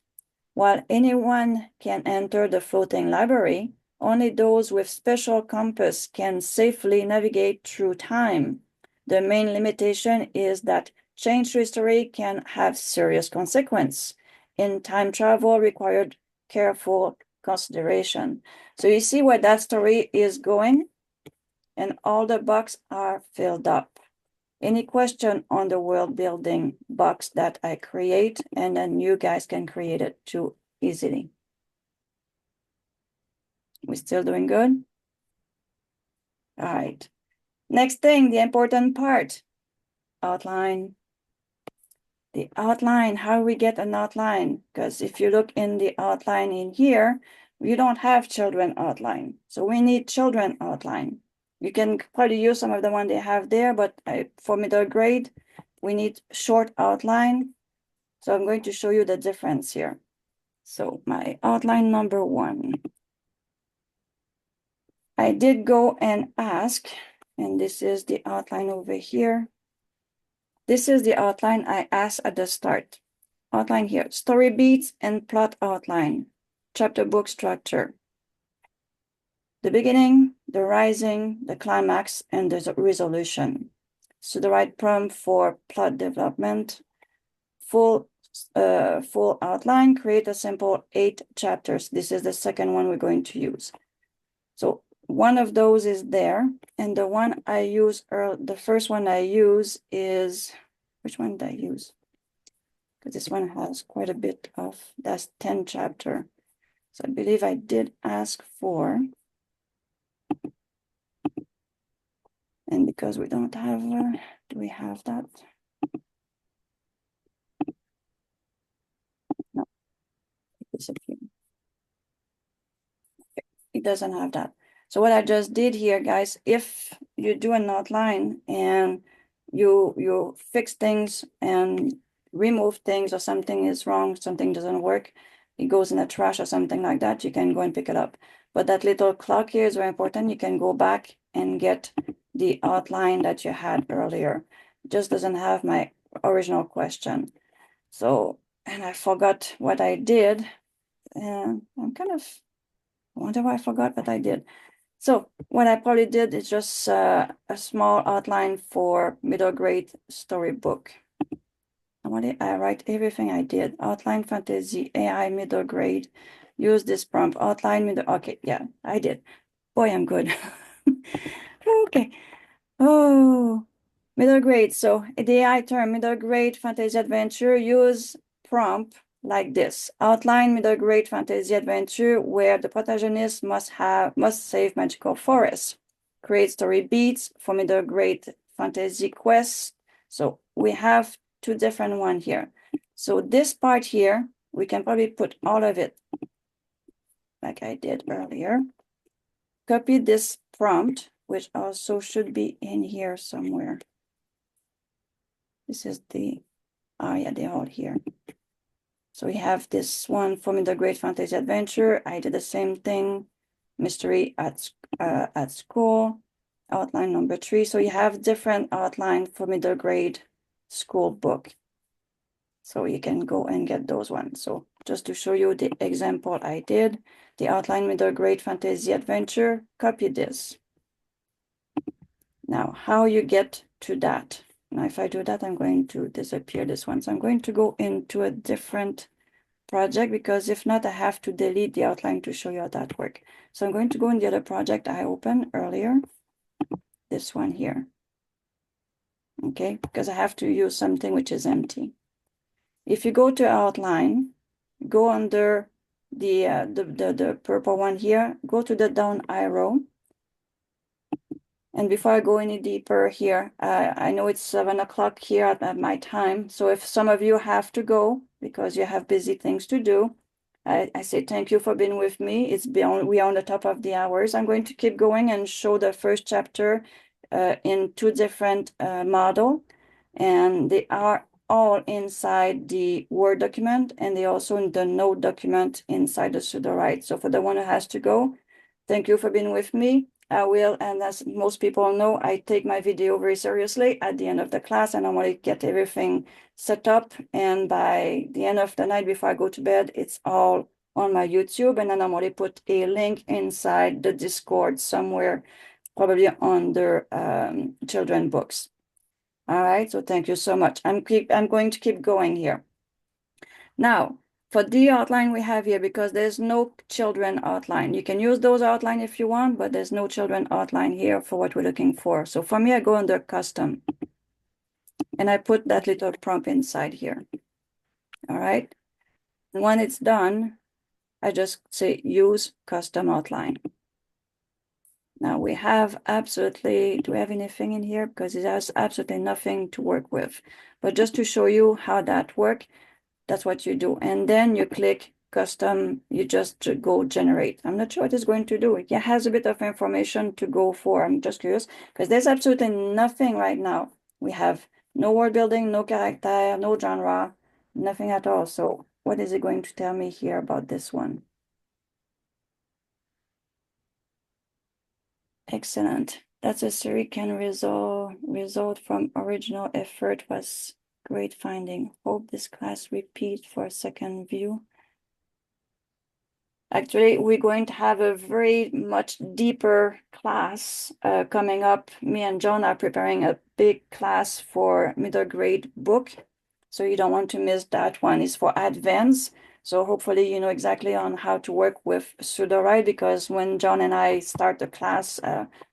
While anyone can enter the floating library, only those with special compass can safely navigate through time. The main limitation is that change to history can have serious consequence. In time travel required careful consideration. So you see where that story is going? And all the boxes are filled up. Any question on the world building box that I create, and then you guys can create it too easily. We're still doing good? All right. Next thing, the important part, outline. The outline, how we get an outline? Because if you look in the outline in here, you don't have children outline. So we need children outline. You can probably use some of the one they have there, but for middle grade, we need short outline. So I'm going to show you the difference here. So my outline number 1. I did go and ask, and this is the outline over here. This is the outline I asked at the start. Outline here, story beats and plot outline, chapter book structure. The beginning, the rising, the climax, and the resolution. Sudowrite prompt for plot development. Full outline, create a simple 8 chapters. This is the second one we're going to use. So one of those is there, and the one I use, the first one I use is, which one did I use? Because this one has quite a bit of, that's 10 chapter. So I believe I did ask for, and because we don't have, do we have that? No, it disappeared. It doesn't have that. So what I just did here, guys, if you do an outline and you fix things and remove things, or something is wrong, something doesn't work, it goes in the trash or something like that, you can go and pick it up. But that little clock here is very important. You can go back and get the outline that you had earlier. It just doesn't have my original question. So, and I forgot what I did. And I'm kind of, I wonder why I forgot what I did. So what I probably did is just a small outline for middle grade storybook. I write everything I did. Outline fantasy, AI middle grade. Use this prompt. Outline middle. Okay, yeah, I did. Boy, I'm good. Okay. Oh, middle grade. So the AI term, middle grade fantasy adventure, use prompt like this. Outline middle grade fantasy adventure where the protagonist must save magical forests. Create story beats for middle grade fantasy quests. So we have two different ones here. So this part here, we can probably put all of it like I did earlier. Copy this prompt, which also should be in here somewhere. This is the, oh yeah, they're all here. So we have this one for middle grade fantasy adventure. I did the same thing, mystery at school, outline number 3. So you have different outline for middle grade school book. So you can go and get those ones. So just to show you the example I did, the outline middle grade fantasy adventure, copy this. Now, how you get to that? Now, if I do that, I'm going to disappear this one. So I'm going to go into a different project, because if not, I have to delete the outline to show you how that works. So I'm going to go in the other project I opened earlier, this one here. Okay, because I have to use something which is empty. If you go to outline, go under the purple one here, go to the down arrow. And before I go any deeper here, I know it's 7 o'clock here at my time. So if some of you have to go because you have busy things to do, I say thank you for being with me. It's beyond, we are on the top of the hours. I'm going to keep going and show the first chapter in 2 different models. And they are all inside the Word document, and they also in the Note document inside the Sudowrite. So for the one who has to go, thank you for being with me. I will, and as most people know, I take my video very seriously. At the end of the class, I normally get everything set up, and by the end of the night before I go to bed, it's all on my YouTube, and I normally put a link inside the Discord somewhere, probably under children books. All right, so thank you so much. I'm going to keep going here. Now, for the outline we have here, because there's no children outline. You can use those outline if you want, but there's no children outline here for what we're looking for. So for me, I go under custom, and I put that little prompt inside here. All right. And when it's done, I just say use custom outline. Now we have absolutely, do we have anything in here? Because it has absolutely nothing to work with. But just to show you how that works, that's what you do. And then you click custom, you just go generate. I'm not sure what it's going to do. It has a bit of information to go for. I'm just curious because there's absolutely nothing right now. We have no world building, no character, no genre, nothing at all. So what is it going to tell me here about this one? Excellent. That's a story can result from original effort was great finding. Hope this class repeat for a second view. Actually, we're going to have a very much deeper class coming up. Me and John are preparing a big class for middle grade book. So you don't want to miss that one. It's for advanced. So hopefully you know exactly on how to work with Sudowrite, because when John and I start the class,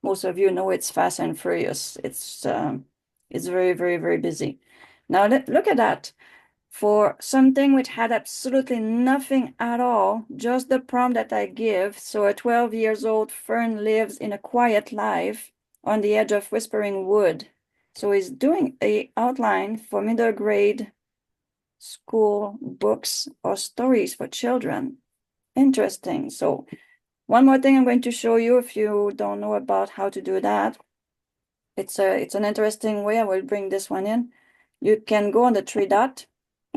most of you know it's fast and furious. It's very, very, very busy. Now look at that. For something which had absolutely nothing at all, just the prompt that I give. So a 12 years old Fern lives in a quiet life on the edge of Whispering Wood. So he's doing a outline for middle grade school books or stories for children. Interesting. So one more thing I'm going to show you if you don't know about how to do that. it's an interesting way. I will bring this one in. You can go on the three dot,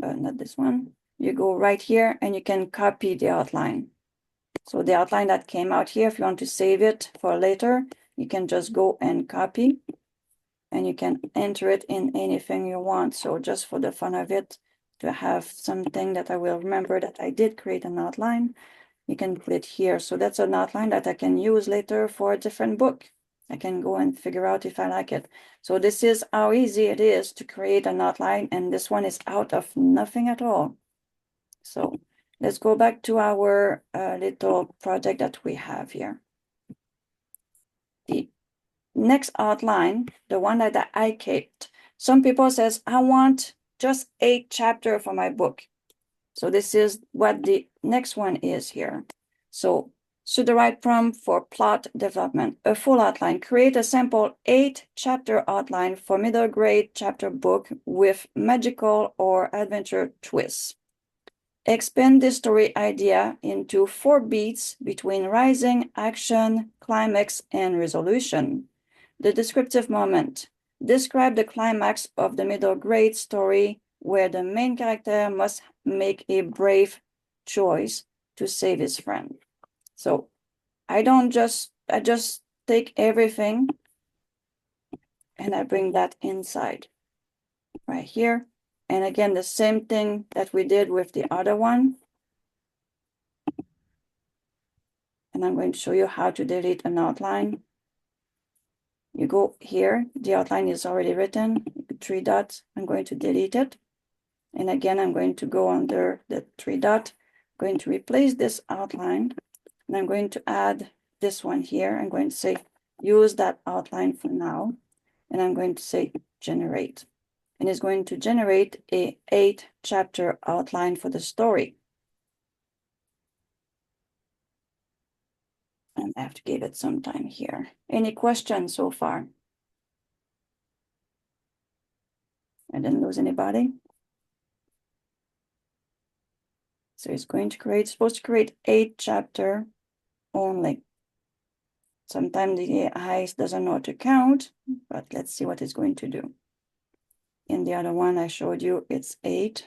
not this one. You go right here and you can copy the outline. So the outline that came out here, if you want to save it for later, you can just go and copy and you can enter it in anything you want. So just for the fun of it, to have something that I will remember that I did create an outline, you can put it here. So that's an outline that I can use later for a different book. I can go and figure out if I like it. So this is how easy it is to create an outline, and this one is out of nothing at all. So let's go back to our little project that we have here. The next outline, the one that I kept. Some people says, I want just 8 chapters for my book. So this is what the next one is here. So Sudowrite prompt for plot development, a full outline. Create a simple 8-chapter outline for middle grade chapter book with magical or adventure twists. Expand the story idea into 4 beats between rising, action, climax, and resolution. The descriptive moment. Describe the climax of the middle grade story where the main character must make a brave choice to save his friend. So I just take everything and I bring that inside right here. And again, the same thing that we did with the other one. And I'm going to show you how to delete an outline. You go here, the outline is already written, 3 dots, I'm going to delete it. And again, I'm going to go under the 3 dot, I'm going to replace this outline, and I'm going to add this one here. I'm going to say, use that outline for now. And I'm going to say, generate. And it's going to generate a 8-chapter outline for the story. And I have to give it some time here. Any questions so far? I didn't lose anybody. So it's going to create, supposed to create 8 chapters only. Sometimes the AI doesn't know how to count, but let's see what it's going to do. In the other one I showed you, it's 8,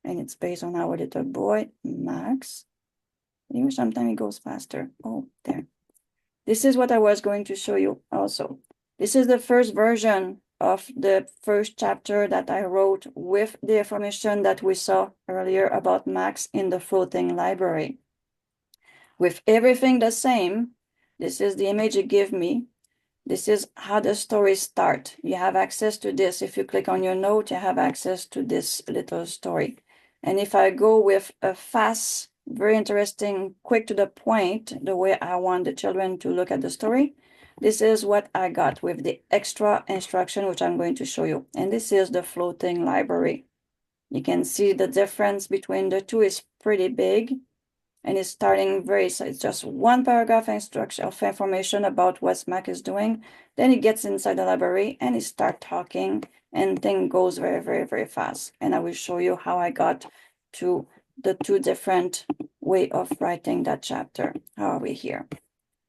and it's based on our little boy, Max. Even sometimes it goes faster. Oh, there. This is what I was going to show you also. This is the first version of the first chapter that I wrote with the information that we saw earlier about Max in the floating library. With everything the same, this is the image it gave me. This is how the story starts. You have access to this. If you click on your note, you have access to this little story. And if I go with a fast, very interesting, quick to the point, the way I want the children to look at the story, this is what I got with the extra instruction, which I'm going to show you. And this is the floating library. You can see the difference between the two is pretty big. And it's starting so it's just 1 paragraph instruction of information about what Mac is doing. Then he gets inside the library and he starts talking, and thing goes very, very, very fast. And I will show you how I got to the 2 different way of writing that chapter. How are we here?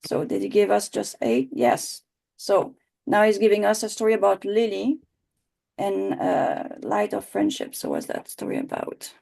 So did he give us just 8? Yes. So now he's giving us a story about Lily and Light of Friendship. So what's that story about?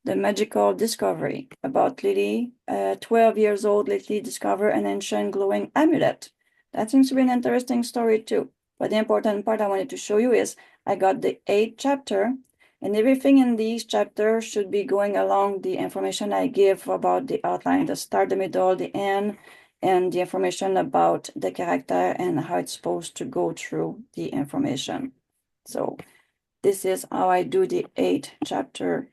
The magical discovery about Lily, 12 years old, lately discovered an ancient glowing amulet. That seems to be an interesting story too. But the important part I wanted to show you is I got the 8th chapter, and everything in these chapters should be going along the information I give about the outline, the start, the middle, the end, and the information about the character and how it's supposed to go through the information. So this is how I do the 8th chapter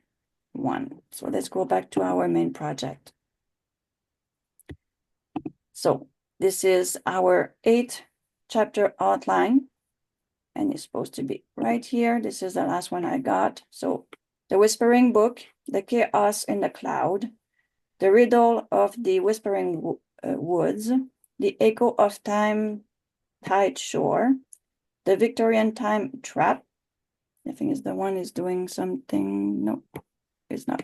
1. So let's go back to our main project. So this is our 8th chapter outline, and it's supposed to be right here. This is the last one I got. So the Whispering Book, the Chaos in the Cloud, the Riddle of the Whispering Woods, the Echo of Time Tide Shore, the Victorian Time Trap. I think it's the one is doing something. No, it's not.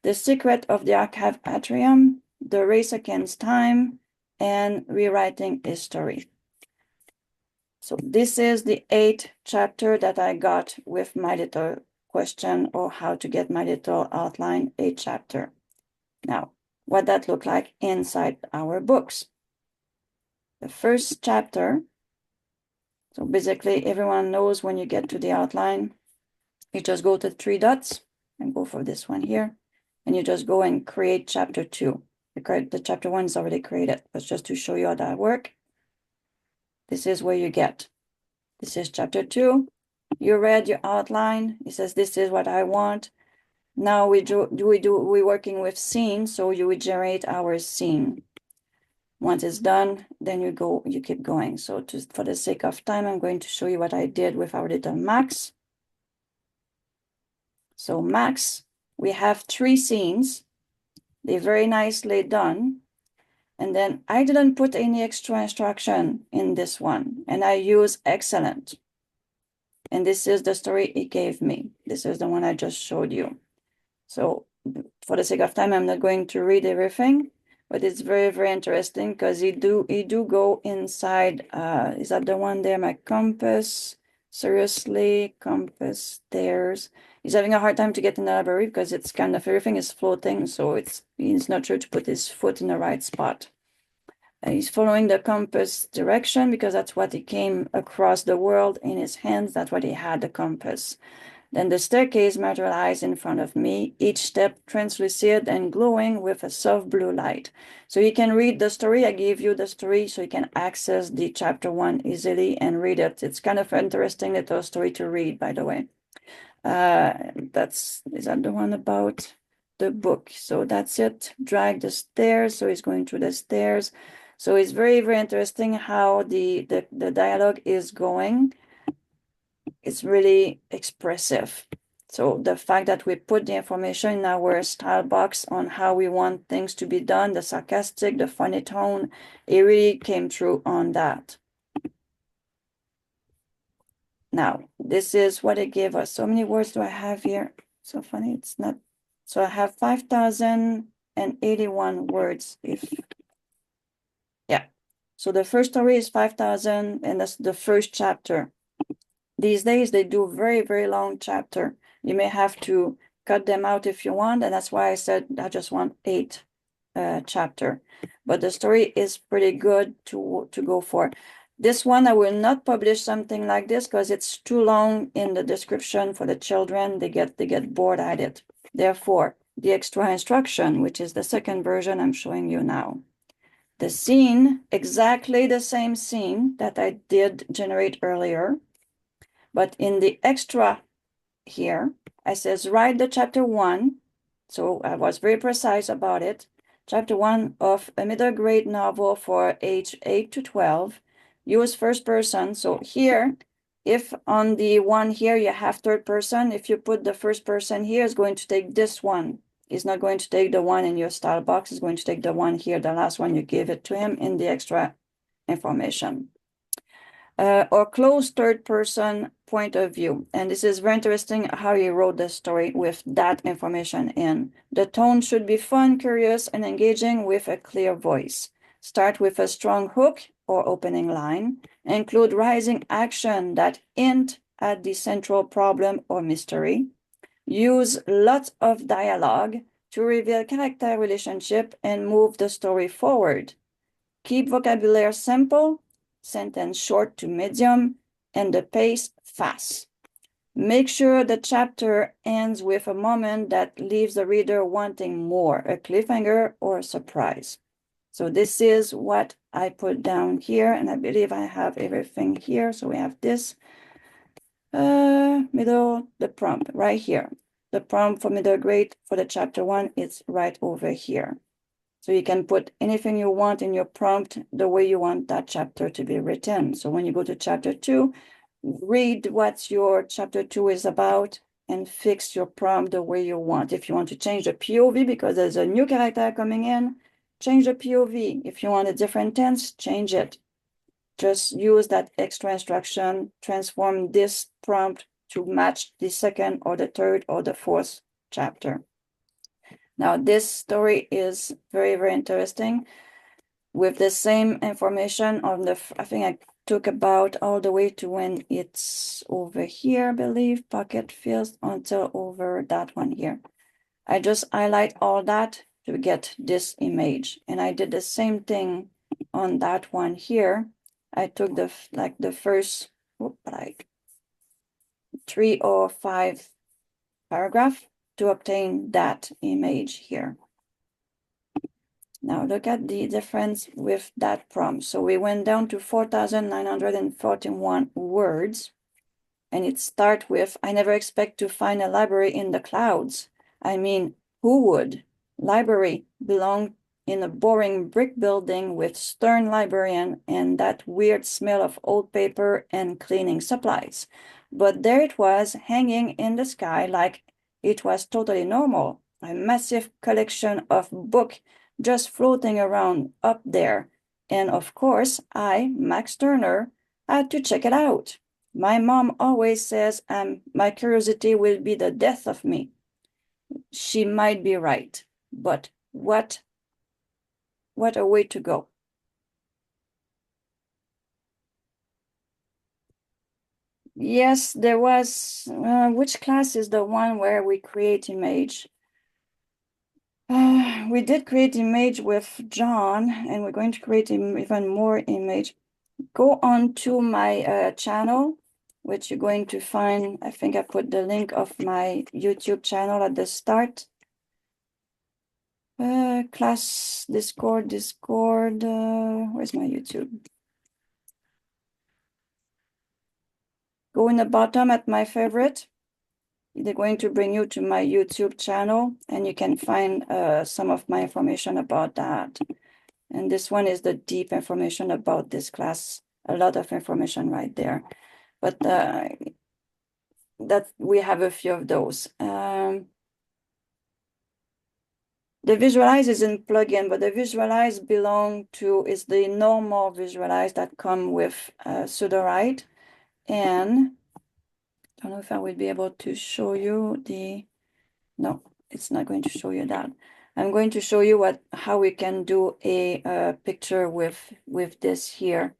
The Secret of the Archive Atrium, The Race Against Time, and Rewriting History. So this is the 8th chapter that I got with my little question, or how to get my little outline, 8 chapter. Now, what that look like inside our books. The first chapter, so basically everyone knows when you get to the outline, you just go to 3 dots and go for this one here, and you just go and create chapter 2. The chapter 1 is already created, but just to show you how that works. This is where you get. This is chapter 2. You read your outline. It says, this is what I want. Now we're working with scene, so you would generate our scene. Once it's done, then you keep going. So just for the sake of time, I'm going to show you what I did with our little Max. So Max, we have 3 scenes. They're very nicely done. And then I didn't put any extra instruction in this one, and I use excellent. And this is the story it gave me. This is the one I just showed you. So for the sake of time, I'm not going to read everything, but it's very, very interesting because he do go inside. Is that the one there? My compass. Seriously, compass, stairs. He's having a hard time to get in the library because it's kind of, everything is floating. So he's not sure to put his foot in the right spot. He's following the compass direction because that's what he came across the world in his hands. That's what he had, the compass. Then the staircase materialized in front of me, each step translucid and glowing with a soft blue light. So you can read the story. I gave you the story so you can access the chapter 1 easily and read it. It's kind of an interesting little story to read, by the way. Is that the one about the book? So that's it. Drag the stairs. So he's going through the stairs. So it's very, very interesting how the dialogue is going. It's really expressive. So the fact that we put the information in our style box on how we want things to be done, the sarcastic, the funny tone, it really came through on that. Now, this is what it gave us. So many words do I have here? So funny, it's not. So I have 5,081 words. Yeah. So the first story is 5,000, and that's the first chapter. These days, they do very, very long chapter. You may have to cut them out if you want, and that's why I said I just want 8 chapter. But the story is pretty good to go for. This one, I will not publish something like this because it's too long in the description for the children. They get bored at it. Therefore, the extra instruction, which is the second version I'm showing you now. The scene, exactly the same scene that I did generate earlier. But in the extra here, I says, write the chapter 1. So I was very precise about it. Chapter 1 of a middle grade novel for age 8 to 12. Use first person. So here, if on the one here you have third person, if you put the first person here, it's going to take this one. It's not going to take the one in your style box. It's going to take the one here, the last one you give it to him in the extra information. Or close third person point of view. And this is very interesting how you wrote the story with that information in. The tone should be fun, curious, and engaging with a clear voice. Start with a strong hook or opening line. Include rising action that hint at the central problem or mystery. Use lots of dialogue to reveal character relationship and move the story forward. Keep vocabulary simple, sentence short to medium, and the pace fast. Make sure the chapter ends with a moment that leaves the reader wanting more, a cliffhanger or a surprise. So this is what I put down here, and I believe I have everything here. So we have this the prompt right here. The prompt for middle grade for the chapter 1 is right over here. So you can put anything you want in your prompt the way you want that chapter to be written. So when you go to chapter 2, read what your chapter 2 is about and fix your prompt the way you want. If you want to change the POV because there's a new character coming in, change the POV. If you want a different tense, change it. Just use that extra instruction, transform this prompt to match the second or the third or the fourth chapter. Now, this story is very, very interesting with the same information on the, I think I took about all the way to when it's over here, I believe, pocket fills until over that one here. I just highlight all that to get this image. And I did the same thing on that one here. I took the first 3 or 5 paragraph to obtain that image here. Now look at the difference with that prompt. So we went down to 4,941 words, and it starts with, I never expect to find a library in the clouds. I mean, who would? Library belong in a boring brick building with stern librarian and that weird smell of old paper and cleaning supplies. But there it was, hanging in the sky like it was totally normal. A massive collection of books just floating around up there. And of course, I, Max Turner, had to check it out. My mom always says my curiosity will be the death of me. She might be right, but what a way to go. Yes, there was, which class is the one where we create image? We did create image with John, and we're going to create even more image. Go on to my channel, which you're going to find. I think I put the link of my YouTube channel at the start. Class Discord, where's my YouTube? Go in the bottom at my favorite. They're going to bring you to my YouTube channel, and you can find some of my information about that. And this one is the deep information about this class. A lot of information right there. But that we have a few of those. The visualize isn't plugin, but the visualize is the normal visualize that come with Sudowrite. And I don't know if I will be able to show you no, it's not going to show you that. I'm going to show you how we can do a picture with this here.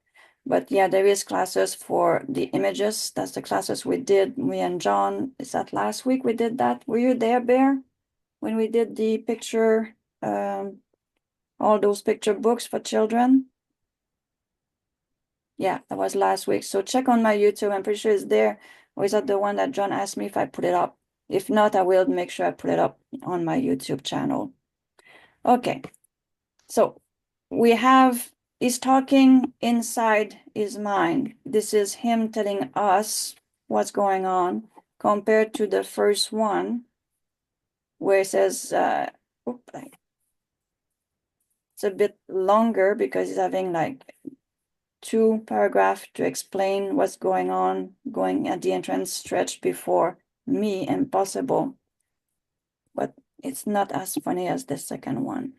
But yeah, there is classes for the images. That's the classes we did, me and John. Is that last week we did that? Were you there, Bear? When we did the picture, all those picture books for children? Yeah, that was last week. So check on my YouTube. I'm pretty sure it's there. Or is that the one that John asked me if I put it up? If not, I will make sure I put it up on my YouTube channel. Okay, so we have, he's talking inside his mind. This is him telling us what's going on compared to the first one where it says, it's a bit longer because he's having like 2 paragraphs to explain what's going on, going at the entrance stretch before me, impossible. But it's not as funny as the second one.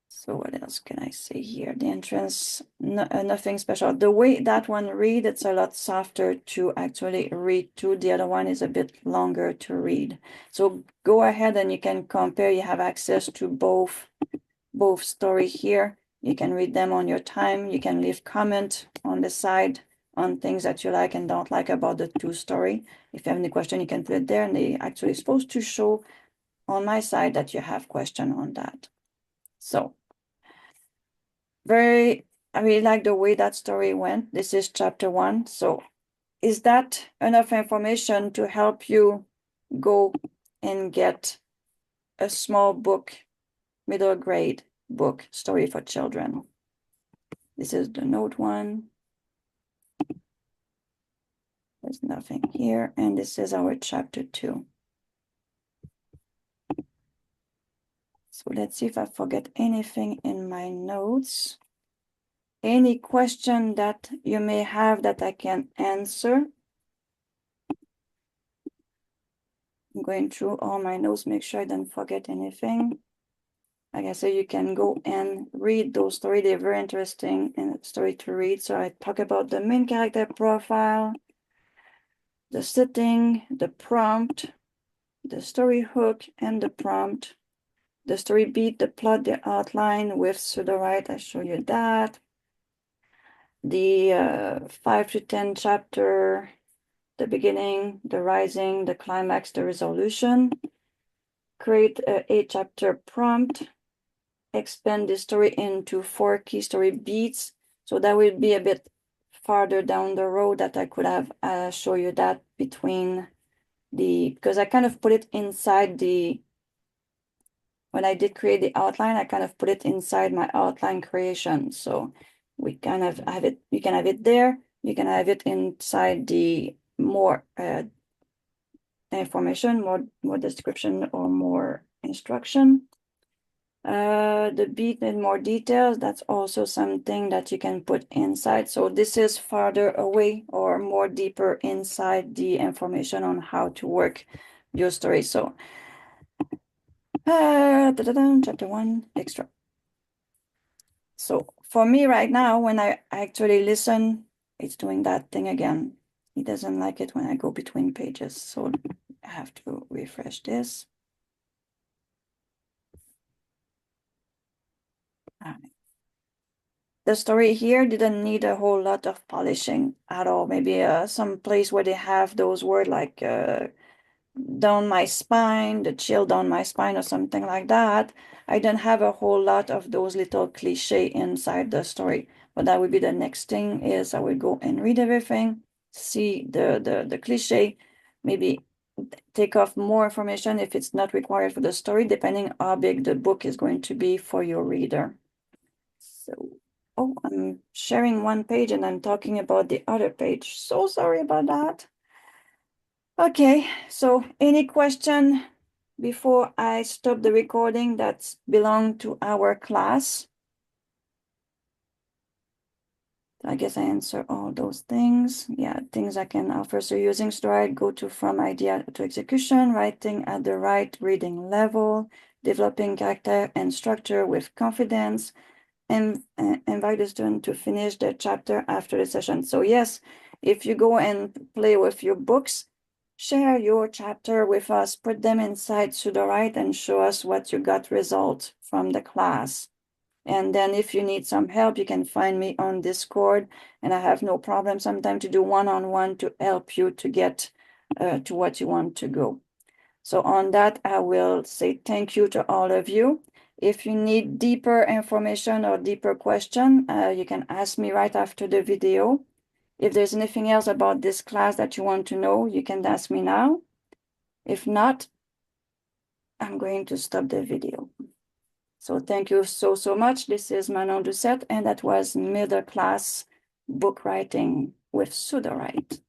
So what else can I say here? The entrance, nothing special. The way that one read, it's a lot softer to actually read too. The other one is a bit longer to read. So go ahead and you can compare. You have access to both story here. You can read them on your time. You can leave comment on the side on things that you like and don't like about the 2 story. If you have any question, you can put it there, and they actually supposed to show on my side that you have question on that. So I really like the way that story went. This is chapter 1. So is that enough information to help you go and get a small book, middle grade book, story for children? This is the note 1. There's nothing here. And this is our chapter 2. So let's see if I forget anything in my notes. Any question that you may have that I can answer. I'm going through all my notes, make sure I don't forget anything. Like I said, you can go and read those stories. They're very interesting and story to read. So I talk about the main character profile, the setting, the prompt, the story hook, and the prompt. the story beat, the plot, the outline with Sudowrite. I show you that. The 5 to 10 chapter, the beginning, the rising, the climax, the resolution. Create a 8-chapter prompt. Expand the story into 4 key story beats. So that will be a bit farther down the road that I could have show you that between because I kind of put it inside when I did create the outline, I kind of put it inside my outline creation. So we kind of have it, you can have it there, you can have it inside the more information, more description or more instruction. The beat in more details, that's also something that you can put inside. So this is farther away or more deeper inside the information on how to work your story. So chapter 1 extra. So for me right now, when I actually listen, it's doing that thing again. It doesn't like it when I go between pages. So I have to refresh this. All right. The story here didn't need a whole lot of polishing at all. Maybe some place where they have those words like down my spine, the chill down my spine or something like that. I don't have a whole lot of those little cliche inside the story. But that would be the next thing is I will go and read everything, see the cliche, maybe take off more information if it's not required for the story, depending how big the book is going to be for your reader. So, oh, I'm sharing one page and I'm talking about the other page. So sorry about that. Okay, so any question before I stop the recording that belong to our class? I guess I answer all those things. Yeah, things I can offer. So using Sudowrite, go to from idea to execution, writing at the right reading level, developing character and structure with confidence, and invite the student to finish the chapter after the session. So yes, if you go and play with your books, share your chapter with us, put them inside Sudowrite and show us what you got result from the class. And then if you need some help, you can find me on Discord, and I have no problem sometimes to do one-on-one to help you to get to what you want to go. So on that, I will say thank you to all of you. If you need deeper information or deeper question, you can ask me right after the video. If there's anything else about this class that you want to know, you can ask me now. If not, I'm going to stop the video. So thank you so much. This is Manon Doucet, and that was middle class book writing with Sudowrite.